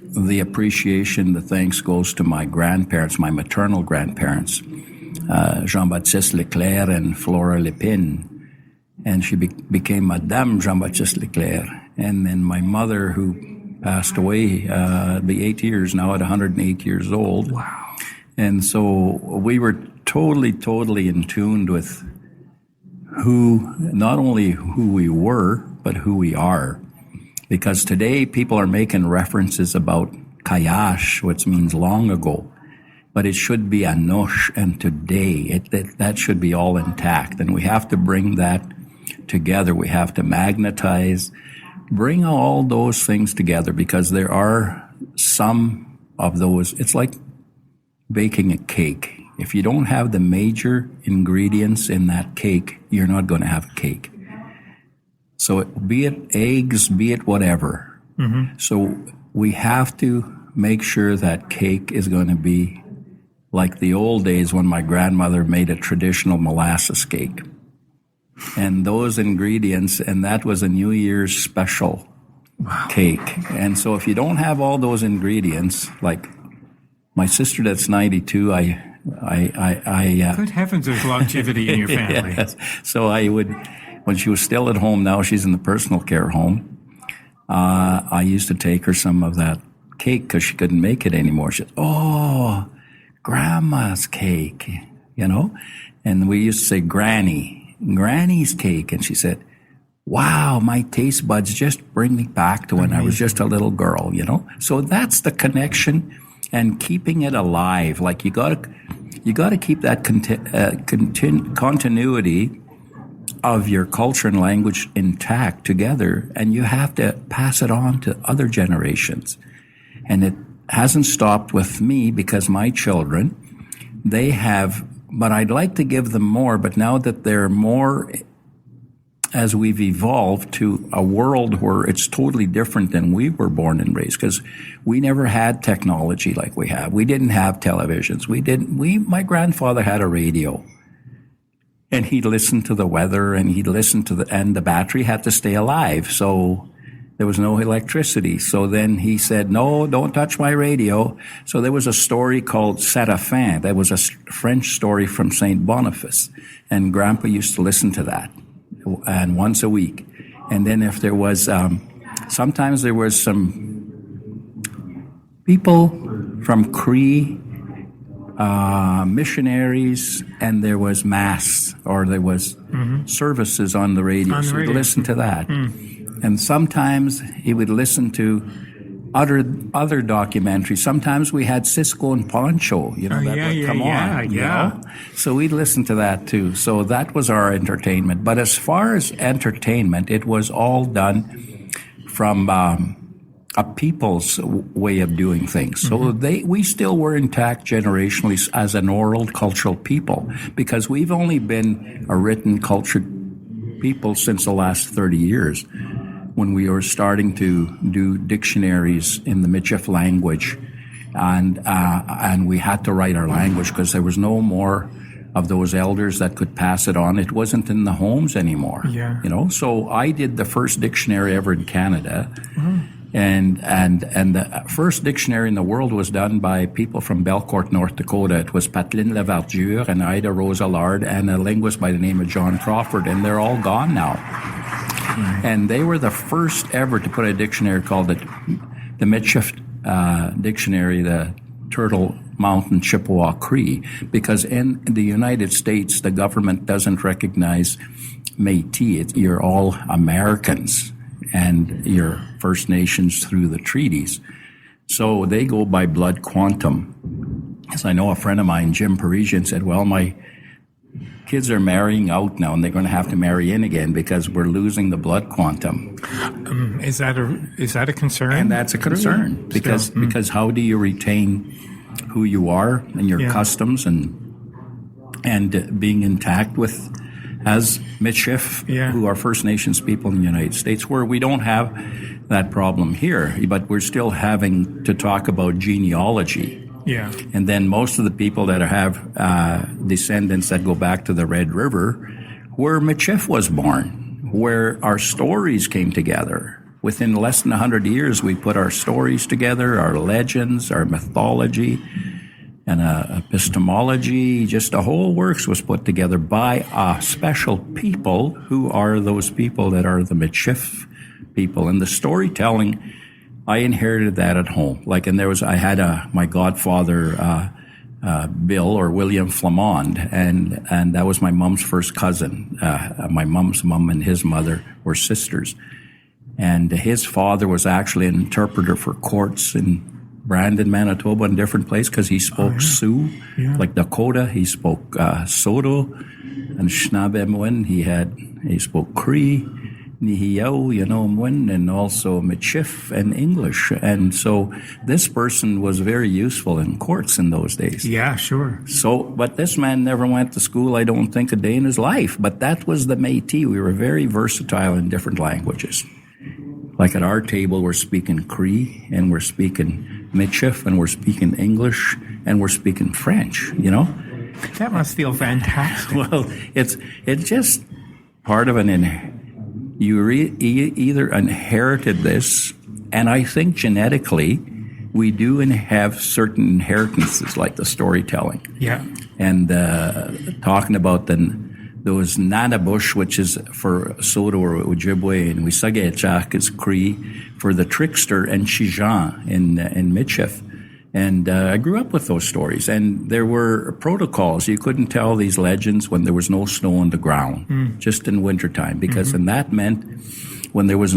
the appreciation, the thanks goes to my grandparents, my maternal grandparents, Jean-Baptiste Leclerc and Flora Lépine, and she became Madame Jean-Baptiste Leclerc, and then my mother, who passed away, be 8 years now at 108 years old. Wow. And so we were totally in tune with not only who we were, but who we are. Because today people are making references about kayash, which means long ago, but it should be anosh and today. That should be all intact. And we have to bring that together. We have to magnetize, bring all those things together, because there are some of those. It's like baking a cake. If you don't have the major ingredients in that cake, you're not going to have a cake. So be it eggs, be it whatever. Mm-hmm. So we have to make sure that cake is going to be like the old days when my grandmother made a traditional molasses cake. And those ingredients, and that was a New Year's special cake. And so if you don't have all those ingredients, like my sister that's 92, good heavens, there's longevity in your family. Yes. So I would, when she was still at home, now she's in the personal care home, I used to take her some of that cake because she couldn't make it anymore. She said, "Oh, Grandma's cake," and we used to say Granny's cake. And she said, "Wow, my taste buds just bring me back to when I was just a little girl," So that's the connection. And keeping it alive, like you got to keep that continuity of your culture and language intact together, and you have to pass it on to other generations. And it hasn't stopped with me, because my children, they have, but I'd like to give them more. But now that they're more, as we've evolved to a world where it's totally different than we were born and raised, because we never had technology like we have. We didn't have televisions. My grandfather had a radio, and he'd listen to the weather, and he'd listen to and the battery had to stay alive. So there was no electricity. So then he said, "No, don't touch my radio." So there was a story called Séraphin. That was a French story from Saint Boniface. And Grandpa used to listen to that. And once a week. And then if there was, sometimes there was some people from Cree, missionaries, and there was mass, or there was services on the radio. So he'd listen to that. And sometimes he would listen to other documentaries. Sometimes we had Cisco and Poncho, that would come on. So we'd listen to that too. So that was our entertainment. But as far as entertainment, it was all done from a people's way of doing things. So we still were intact generationally as an oral cultural people, because we've only been a written cultured people since the last 30 years. When we were starting to do dictionaries in the Michif language, and we had to write our language because there was no more of those elders that could pass it on. It wasn't in the homes anymore. So I did the first dictionary ever in Canada, and the first dictionary in the world was done by people from Belcourt, North Dakota. It was Pateline Lavardure and Ida Rosa Lard and a linguist by the name of John Crawford, and they're all gone now. And they were the first ever to put a dictionary called the Michif Dictionary, the Turtle Mountain Chippewa Cree, because in the United States, the government doesn't recognize Métis. You're all Americans, and you're First Nations through the treaties. So they go by blood quantum. As I know, a friend of mine, Jim Parisian, said, "Well, my kids are marrying out now, and they're going to have to marry in again because we're losing the blood quantum. Is that a concern? And that's a concern because how do you retain who you are and your customs and being intact with as Michif, who are First Nations people in the United States, where we don't have that problem here, but we're still having to talk about genealogy. Yeah. And then most of the people that have descendants that go back to the Red River, where Michif was born, where our stories came together. Within less than 100 years, we put our stories together, our legends, our mythology, and epistemology. Just the whole works was put together by special people who are those people that are the Michif people. And the storytelling, I inherited that at home. I had my godfather, Bill or William Flamond, and that was my mom's first cousin. My mom's mom and his mother were sisters. And his father was actually an interpreter for courts in Brandon, Manitoba, and different places because he spoke Sioux, like Dakota. He spoke Soto and Snabemwin. He spoke Cree, Nihiyao, Mwin, and also Michif and English. And so this person was very useful in courts in those days. Yeah, sure. So, but this man never went to school, I don't think, a day in his life. But that was the Métis. We were very versatile in different languages. Like at our table, we're speaking Cree, and we're speaking Michif, and we're speaking English, and we're speaking French, That must feel fantastic. Well, it's just part of you either inherited this, and I think genetically we do have certain inheritances like the storytelling. Yeah. And talking about those Nanabush, which is for Soto or Ojibwe, and Wisagachak is Cree for the trickster, and Chijan in Michif. And I grew up with those stories, and there were protocols. You couldn't tell these legends when there was no snow on the ground, just in wintertime, because and that meant when there was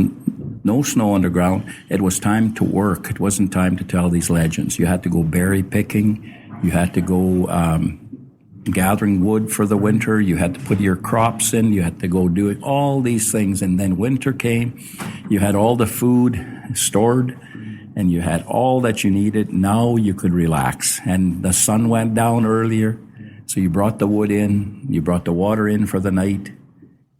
no snow on the ground, it was time to work. It wasn't time to tell these legends. You had to go berry picking. You had to go gathering wood for the winter. You had to put your crops in. You had to go doing all these things. And then winter came. You had all the food stored, and you had all that you needed. Now you could relax. And the sun went down earlier, so you brought the wood in. You brought the water in for the night.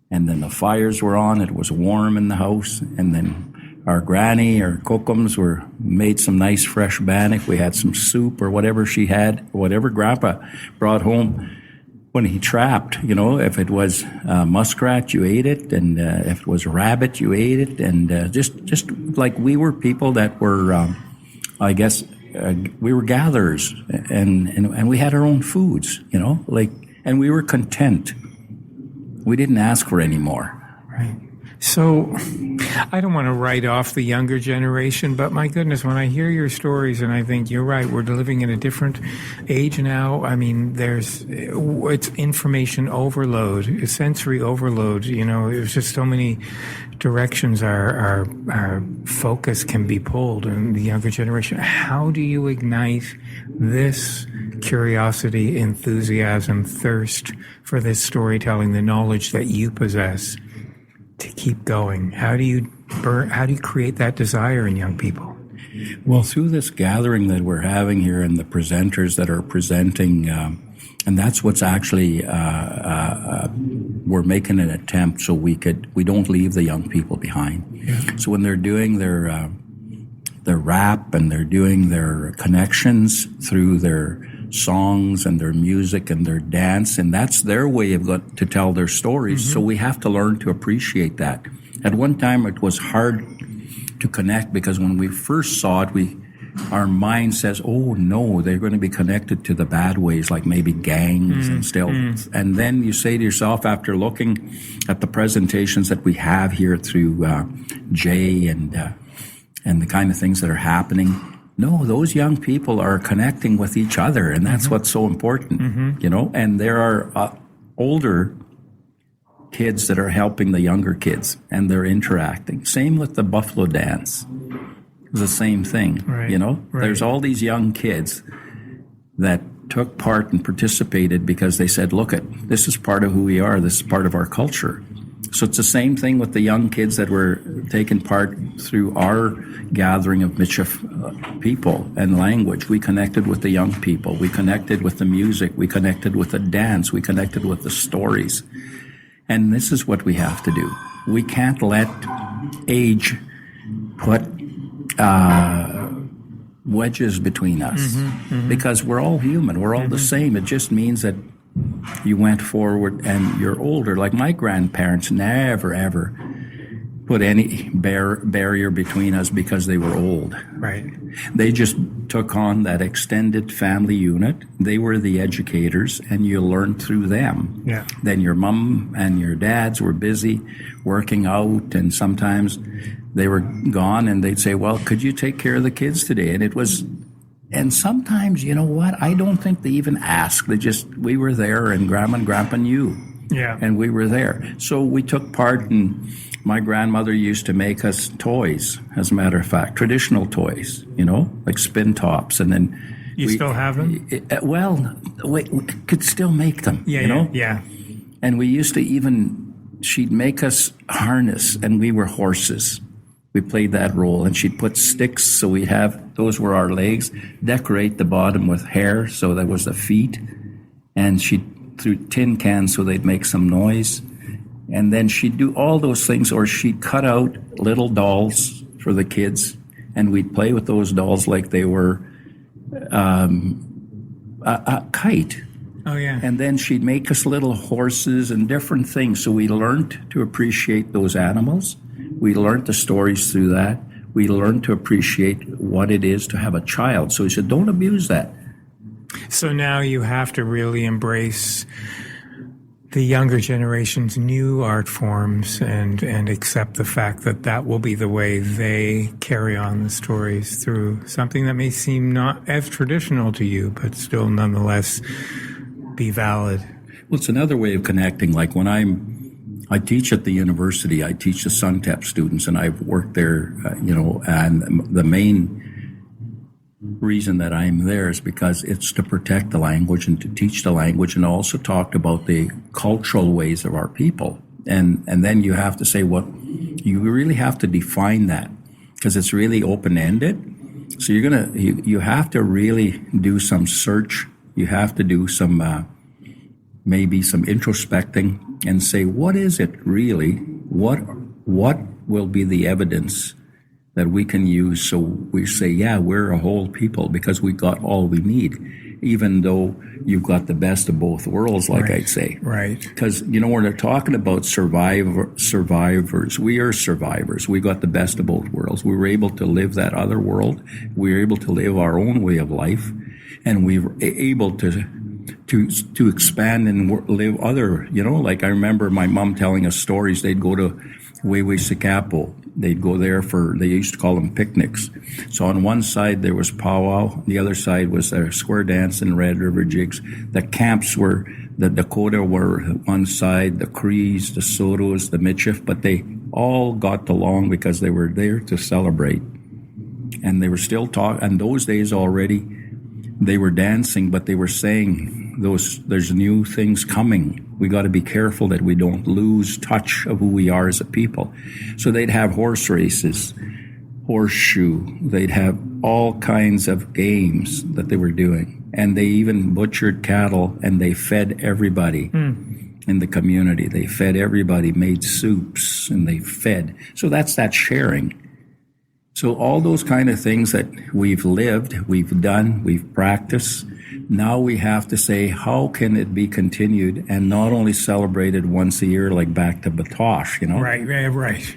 And then the fires were on. It was warm in the house. And then our granny, our kokums, made some nice fresh bannock. We had some soup or whatever she had, whatever Grandpa brought home when he trapped. If it was muskrat, you ate it, and if it was rabbit, you ate it. And just like we were people that were, we were gatherers, and we had our own foods, and we were content. We didn't ask for any more. Right. So I don't want to write off the younger generation, but my goodness, when I hear your stories and I think you're right, we're living in a different age now. I mean, it's information overload, sensory overload. There's just so many directions our focus can be pulled in the younger generation. How do you ignite this curiosity, enthusiasm, thirst for this storytelling, the knowledge that you possess, to keep going? How do you create that desire in young people? Well, through this gathering that we're having here and the presenters that are presenting, and that's what's actually, we're making an attempt so we don't leave the young people behind. Yeah. So when they're doing their rap and they're doing their connections through their songs and their music and their dance, and that's their way to tell their stories. Mm-hmm. So we have to learn to appreciate that. At one time, it was hard to connect because when we first saw it, our mind says, "Oh no, they're going to be connected to the bad ways, like maybe gangs and still." And then you say to yourself, after looking at the presentations that we have here through Jay and the kind of things that are happening. No, those young people are connecting with each other, and that's what's so important, And there are older kids that are helping the younger kids, and they're interacting. Same with the buffalo dance. It's the same thing, right. Right. There's all these young kids that took part and participated because they said, look, this is part of who we are. This is part of our culture. So it's the same thing with the young kids that were taking part through our gathering of Michif people and language. We connected with the young people. We connected with the music. We connected with the dance. We connected with the stories. And this is what we have to do. We can't let age put wedges between us because we're all human. We're all the same. It just means that you went forward and you're older. Like my grandparents never, ever put any barrier between us because they were old. Right. They just took on that extended family unit. They were the educators, and you learned through them. Yeah. Then your mom and your dads were busy working out, and sometimes they were gone, and they'd say, well, could you take care of the kids today? And it was... And sometimes, you know what, I don't think they even asked. We were there, and Grandma and Grandpa knew. Yeah. And we were there. So we took part, and my grandmother used to make us toys, as a matter of fact, traditional toys, like spin tops. And then You still have them? We could still make them, Yeah. And we used to she'd make us harness, and we were horses. We played that role, and she'd put sticks, so those were our legs, decorate the bottom with hair, so that was the feet, and she'd threw tin cans so they'd make some noise, and then she'd do all those things, or she'd cut out little dolls for the kids, and we'd play with those dolls like they were a kite. Oh, yeah. And then she'd make us little horses and different things, so we learned to appreciate those animals. We learned the stories through that. We learned to appreciate what it is to have a child. So he said, don't abuse that. So now you have to really embrace the younger generation's new art forms and accept the fact that will be the way they carry on the stories through something that may seem not as traditional to you, but still nonetheless be valid. Well, it's another way of connecting. Like when I teach at the university. I teach the SUNTEP students, and I've worked there, and the main reason that I'm there is because it's to protect the language and to teach the language, and also talk about the cultural ways of our people. And then you have to say you really have to define that, because it's really open-ended. So you have to really do some search. You have to do some maybe some introspecting and say, what is it really? What will be the evidence that we can use so we say, yeah, we're a whole people because we got all we need, even though you've got the best of both worlds, like I'd say. Right. Because, when they're talking about survivors, we are survivors. We got the best of both worlds. We were able to live that other world. We were able to live our own way of life, and we were able to expand and live other, like I remember my mom telling us stories. They'd go to Sakapo. They'd go there they used to call them picnics. So on one side there was powwow, the other side was a square dance and Red River jigs. The camps were, the Dakota were one side, the Crees, the Sotos, the Michif, but they all got along because they were there to celebrate. And they were still talking, and those days already, they were dancing, but they were saying, there's new things coming. We got to be careful that we don't lose touch of who we are as a people. So they'd have horse races, horseshoe. They'd have all kinds of games that they were doing. And they even butchered cattle, and they fed everybody in the community. They fed everybody, made soups, and they fed. So that's that sharing. So all those kind of things that we've lived, we've done, we've practiced. Now we have to say, how can it be continued and not only celebrated once a year, like back to Batosh, Right. Right.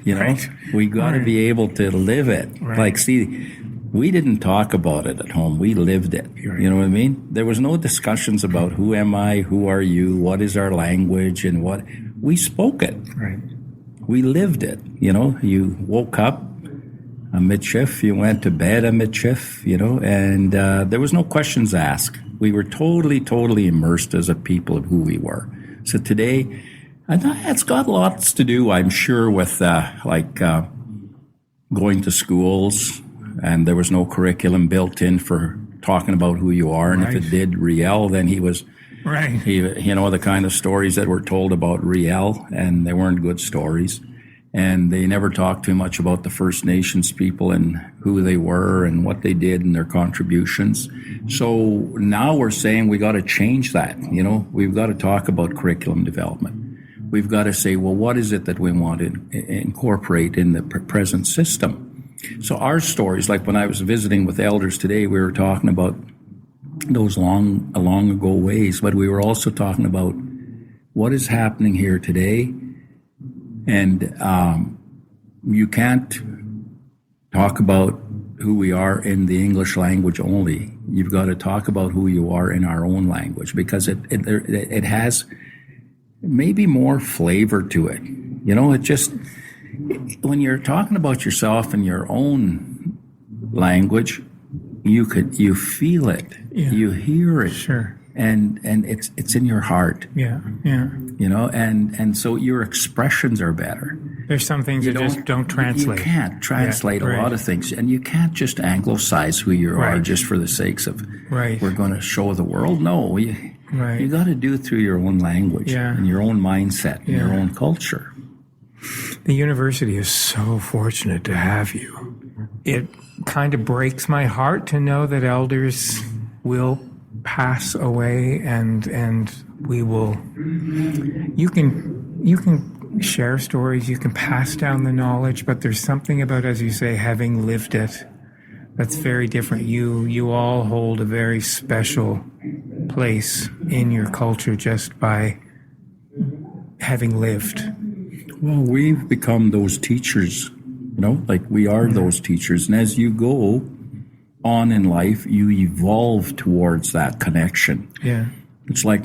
We got to be able to live it. Right. Like, see, we didn't talk about it at home. We lived it. Right. You know what I mean? There was no discussions about who am I, who are you, what is our language, and what. We spoke it. Right. We lived it. You woke up a Michif, you went to bed a Michif, and there was no questions asked. We were totally, totally immersed as a people of who we were. So today, it's got lots to do, I'm sure, with going to schools, and there was no curriculum built in for talking about who you are. And if it did Riel, then he was, Right. the kind of stories that were told about Riel, and they weren't good stories. And they never talked too much about the First Nations people and who they were and what they did and their contributions. So now we're saying we got to change that. We've got to talk about curriculum development. We've got to say, well, what is it that we want to incorporate in the present system? So our stories, like when I was visiting with elders today, we were talking about those long ago ways, but we were also talking about what is happening here today. And you can't talk about who we are in the English language only. You've got to talk about who you are in our own language, because it has maybe more flavor to it. It just, when you're talking about yourself in your own language, you feel it, you hear it. Sure. And it's in your heart. Yeah. And so your expressions are better. There's some things you just don't translate. You can't translate a lot of things, and you can't just anglicize who you are just for the sakes of we're going to show the world. No, you got to do it through your own language and your own mindset and your own culture. The university is so fortunate to have you. It kind of breaks my heart to know that elders will pass away, and we will. You can share stories, you can pass down the knowledge, but there's something about, as you say, having lived it, that's very different. You all hold a very special place in your culture just by having lived. Well, we've become those teachers, like we are those teachers, and as you go on in life, you evolve towards that connection. Yeah. It's like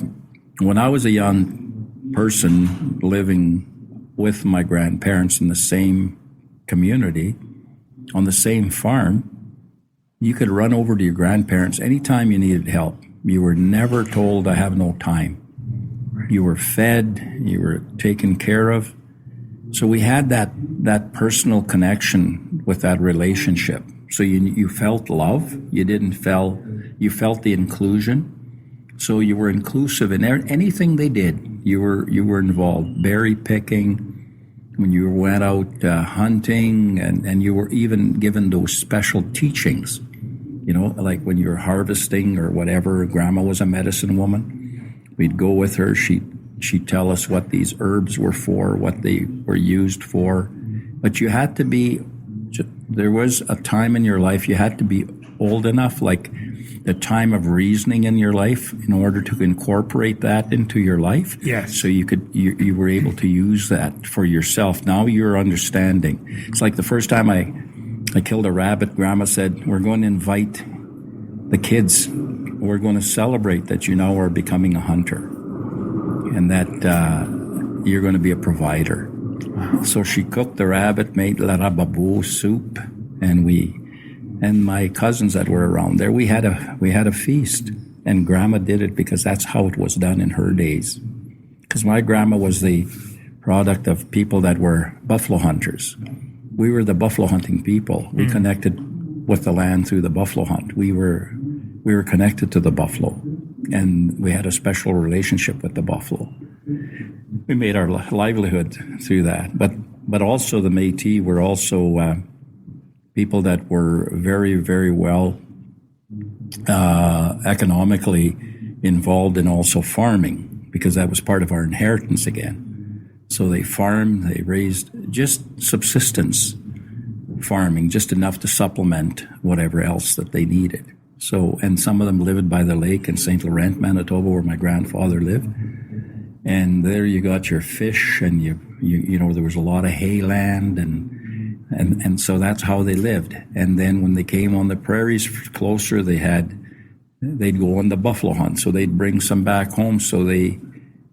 when I was a young person living with my grandparents in the same community, on the same farm, you could run over to your grandparents anytime you needed help. You were never told, I have no time. You were fed, you were taken care of. So we had that personal connection with that relationship. So you felt love. You felt the inclusion. So you were inclusive in anything they did. You were involved. Berry picking, when you went out hunting, and you were even given those special teachings. Like when you were harvesting or whatever. Grandma was a medicine woman. We'd go with her. She'd tell us what these herbs were for, what they were used for. But you had to be. There was a time in your life you had to be old enough, like the time of reasoning in your life, in order to incorporate that into your life. Yes. So you were able to use that for yourself. Now you're understanding. It's like the first time I killed a rabbit, Grandma said, we're going to invite the kids. We're going to celebrate that you now are becoming a hunter and that you're going to be a provider. So she cooked the rabbit, made larababu soup, and my cousins that were around there, we had a feast. And Grandma did it because that's how it was done in her days. Because my grandma was the product of people that were buffalo hunters. We were the buffalo hunting people. We connected with the land through the buffalo hunt. We were connected to the buffalo, and we had a special relationship with the buffalo. We made our livelihood through that. But also the Métis were also people that were very, very well economically involved in also farming, because that was part of our inheritance again. So they farmed, they raised just subsistence farming, just enough to supplement whatever else that they needed. So, and some of them lived by the lake in St. Laurent, Manitoba, where my grandfather lived. And there you got your fish, and you know there was a lot of hay land, and so that's how they lived. And then when they came on the prairies closer, they'd go on the buffalo hunt. So they'd bring some back home. So they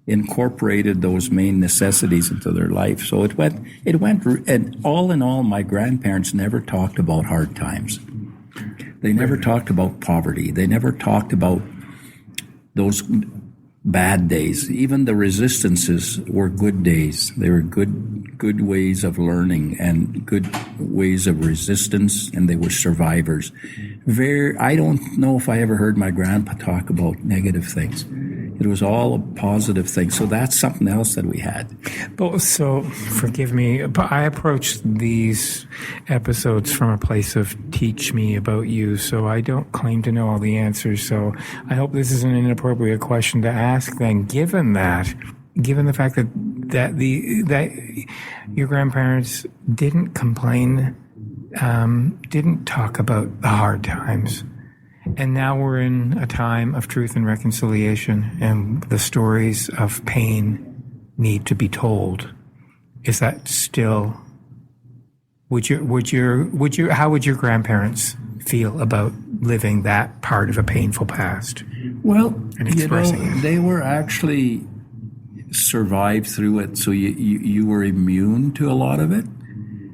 incorporated those main necessities into their life. So it went, and all in all, my grandparents never talked about hard times. They never talked about poverty. They never talked about those bad days. Even the resistances were good days. They were good ways of learning and good ways of resistance, and they were survivors. I don't know if I ever heard my grandpa talk about negative things. It was all a positive thing. So that's something else that we had. But so, forgive me, but I approach these episodes from a place of teach me about you, so I don't claim to know all the answers. So I hope this isn't an inappropriate question to ask then, given the fact that your grandparents didn't complain, didn't talk about the hard times. And now we're in a time of truth and reconciliation, and the stories of pain need to be told. Is that still? How would your grandparents feel about living that part of a painful past? Well, and expressing it? They were actually survived through it, so you were immune to a lot of it.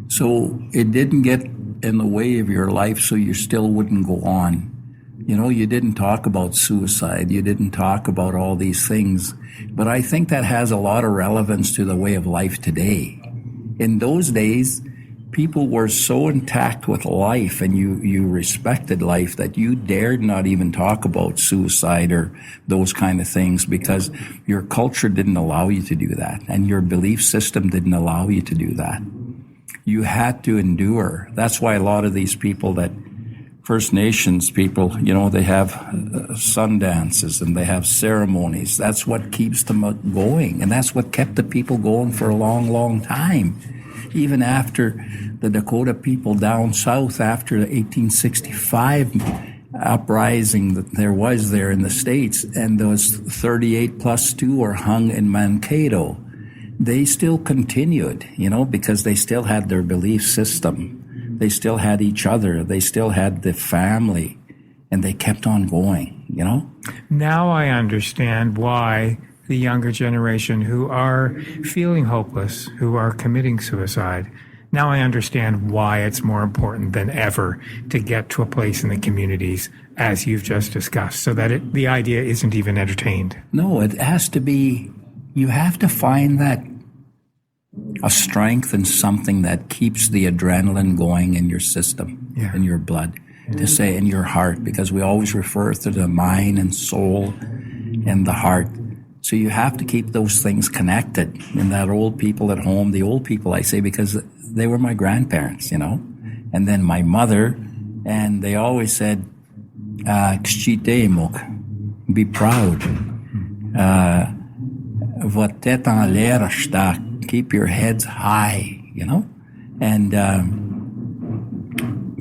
So it didn't get in the way of your life, so you still wouldn't go on. You didn't talk about suicide. You didn't talk about all these things. But I think that has a lot of relevance to the way of life today. In those days, people were so intact with life, and you respected life, that you dared not even talk about suicide or those kind of things, because your culture didn't allow you to do that, and your belief system didn't allow you to do that. You had to endure. That's why a lot of these people that First Nations people, they have sun dances and they have ceremonies. That's what keeps them going. And that's what kept the people going for a long, long time. Even after the Dakota people down south, after the 1865 uprising that there was there in the States, and those 38 plus 2 were hung in Mankato, they still continued, because they still had their belief system. They still had each other. They still had the family, and they kept on going, Now I understand why the younger generation who are feeling hopeless, who are committing suicide, now I understand why it's more important than ever to get to a place in the communities, as you've just discussed, so that the idea isn't even entertained. No, it has to be, you have to find that a strength and something that keeps the adrenaline going in your system, in your blood, to say in your heart, because we always refer to the mind and soul and the heart. So you have to keep those things connected. And that old people at home, the old people I say because they were my grandparents, and then my mother, and they always said, be proud. Keep your heads high, and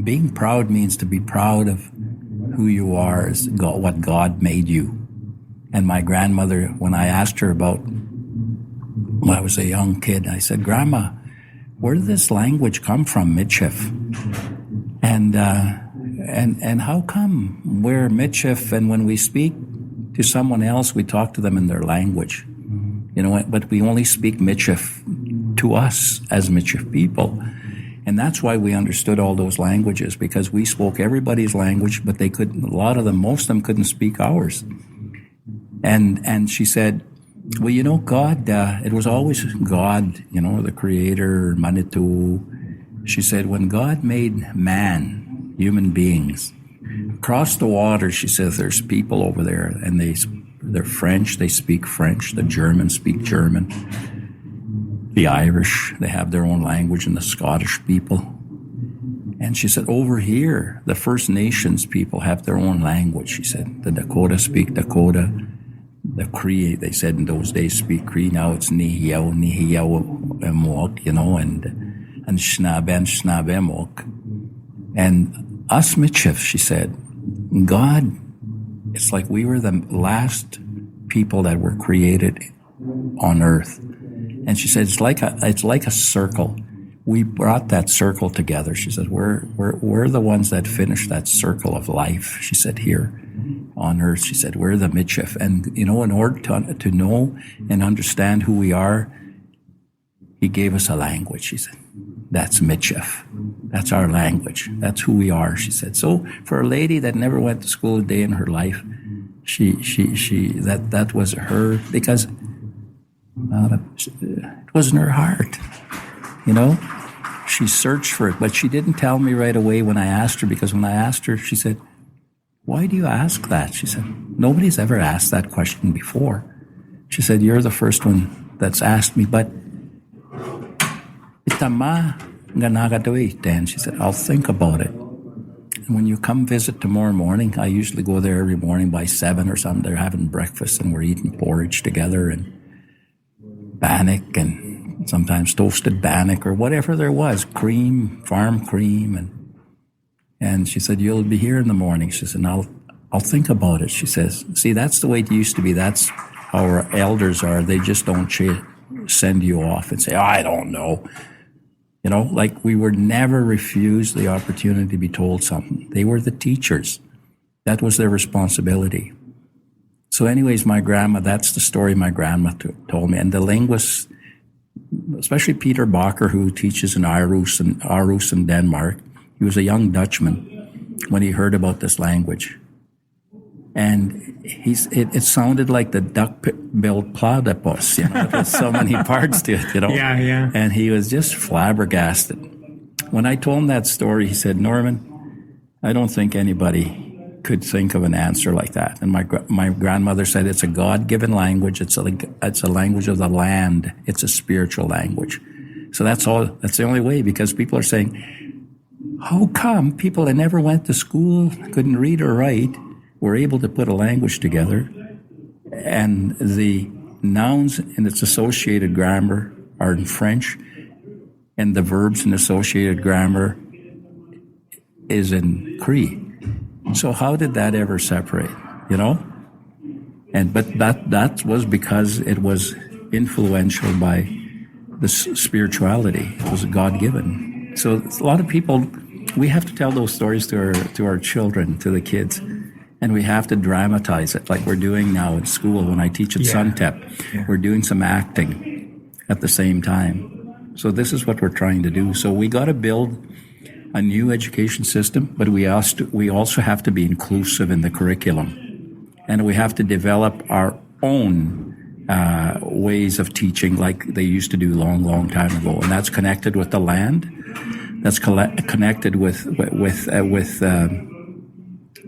being proud means to be proud of who you are, is what God made you. And my grandmother, when I asked her about when I was a young kid, I said, "Grandma, where did this language come from, Michif? And how come we're Michif, and when we speak to someone else, we talk to them in their language? But we only speak Michif to us as Michif people." And that's why we understood all those languages, because we spoke everybody's language, but they couldn't, most of them couldn't speak ours. And she said, well, God, it was always God, the creator, Manitou. She said, when God made man, human beings, across the water, she says, there's people over there, and they're French, they speak French, the Germans speak German, the Irish, they have their own language, and the Scottish people. And she said, over here, the First Nations people have their own language, she said. The Dakota speak Dakota, the Cree, they said in those days, speak Cree, now it's Nihiyaw Emok, and Schnabemok. And us Michif, she said, God, it's like we were the last people that were created on earth. And she said, it's like a circle. We brought that circle together. She said, we're the ones that finished that circle of life. She said, here on earth, she said, we're the Michif. And, in order to know and understand who we are, he gave us a language, she said. That's Michif. That's our language. That's who we are, she said. So for a lady that never went to school a day in her life, that was her, because it wasn't her heart, you know. She searched for it, but she didn't tell me right away when I asked her, because when I asked her, she said, "Why do you ask that?" She said, "Nobody's ever asked that question before." She said, "You're the first one that's asked me, but itama nga nakatuit." And she said, "I'll think about it. And when you come visit tomorrow morning," I usually go there every morning by 7 or something. They're having breakfast and we're eating porridge together and bannock and sometimes toasted bannock or whatever there was, cream, farm cream. And she said, "You'll be here in the morning." She said, I'll think about it. She says, "See, that's the way it used to be. That's how our elders are. They just don't send you off and say, 'I don't know.'" You know, like we were never refused the opportunity to be told something. They were the teachers. That was their responsibility. So anyways, my grandma, that's the story my grandma told me. And the linguists, especially Peter Bakker, who teaches in Aarhus in Denmark, he was a young Dutchman when he heard about this language. And it sounded like the duck-billed platypus, you know. There's so many parts to it, you know. Yeah, yeah. And he was just flabbergasted. When I told him that story, he said, "Norman, I don't think anybody could think of an answer like that." And my grandmother said, "It's a God-given language. It's a language of the land. It's a spiritual language." So that's the only way, because people are saying, how come people that never went to school, couldn't read or write, were able to put a language together, and the nouns and its associated grammar are in French, and the verbs and associated grammar is in Cree. So how did that ever separate, you know? But that was because it was influential by the spirituality. It was God-given. So a lot of people, we have to tell those stories to our children, to the kids. And we have to dramatize it, like we're doing now at school. When I teach at Suntep, we're doing some acting at the same time. So this is what we're trying to do. So we got to build a new education system, but we also have to be inclusive in the curriculum. And we have to develop our own ways of teaching like they used to do long time ago. And that's connected with the land. That's connected with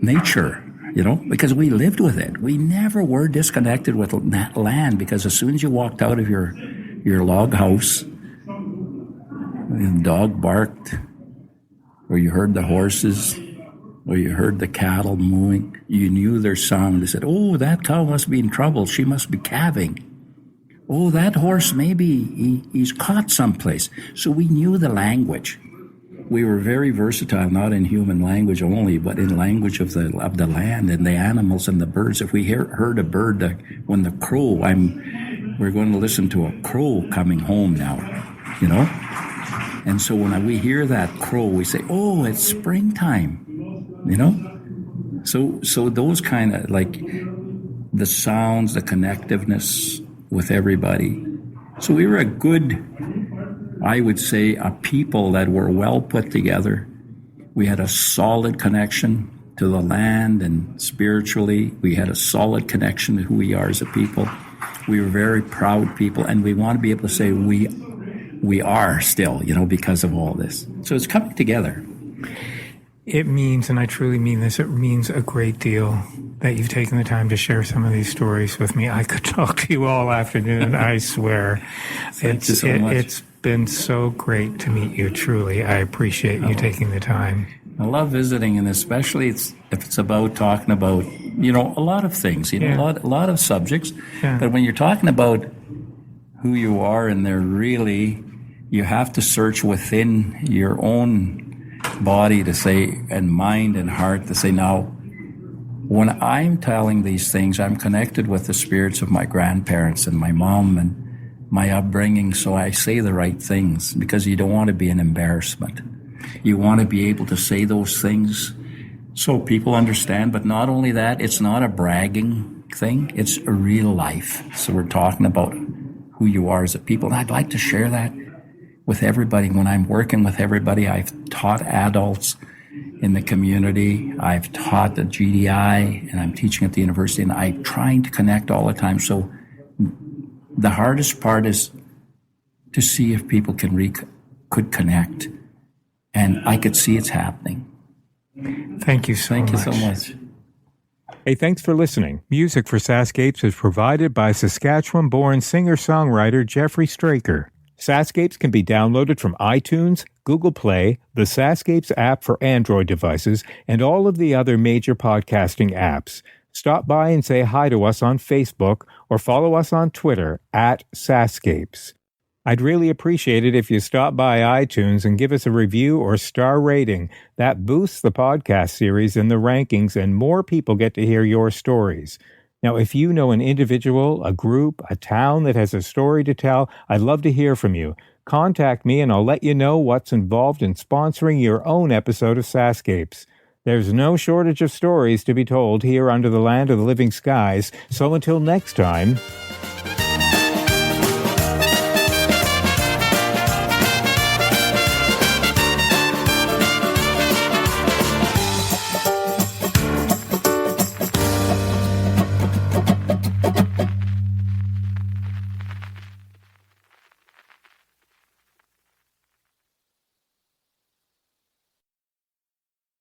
nature. You know, because we lived with it. We never were disconnected with that land, because as soon as you walked out of your log house, the dog barked, or you heard the horses, or you heard the cattle mooing, you knew their sound. They said, "Oh, that cow must be in trouble. She must be calving. Oh, that horse, maybe he's caught someplace." So we knew the language. We were very versatile, not in human language only, but in language of the land and the animals and the birds. If we heard a bird, when the crow, we're going to listen to a crow coming home now, you know. And so when we hear that crow, we say, "Oh, it's springtime," you know. So those kind of, like, the sounds, the connectiveness with everybody. So we were I would say, a people that were well put together. We had a solid connection to the land, and spiritually, we had a solid connection to who we are as a people. We were very proud people, and we want to be able to say we are still, you know, because of all this. So it's coming together. It means, and I truly mean this, it means a great deal that you've taken the time to share some of these stories with me. I could talk to you all afternoon, I swear. Thank you so much. It's been so great to meet you, truly. I appreciate you taking the time. I love visiting, and especially if it's about talking about, you know, a lot of things, you know, a lot of subjects. Yeah. But when you're talking about who you are, and they're really, you have to search within your own body to say, and mind and heart to say, now, when I'm telling these things, I'm connected with the spirits of my grandparents and my mom and my upbringing, so I say the right things, because you don't want to be an embarrassment. You want to be able to say those things so people understand. But not only that, it's not a bragging thing, it's a real life. So we're talking about who you are as a people. And I'd like to share that with everybody. When I'm working with everybody, I've taught adults in the community. I've taught at GDI, and I'm teaching at the university, and I'm trying to connect all the time. So the hardest part is to see if people could connect, and I could see it's happening. Thank you so much. Thank you so much. Hey, thanks for listening. Music for SaskScapes is provided by Saskatchewan-born singer-songwriter Jeffrey Straker. SaskScapes can be downloaded from iTunes, Google Play, the SaskScapes app for Android devices, and all of the other major podcasting apps. Stop by and say hi to us on Facebook or follow us on Twitter @SaskScapes. I'd really appreciate it if you stop by iTunes and give us a review or star rating. That boosts the podcast series in the rankings, and more people get to hear your stories. Now, if you know an individual, a group, a town that has a story to tell, I'd love to hear from you. Contact me and I'll let you know what's involved in sponsoring your own episode of SaskScapes. There's no shortage of stories to be told here under the land of the living skies, so until next time,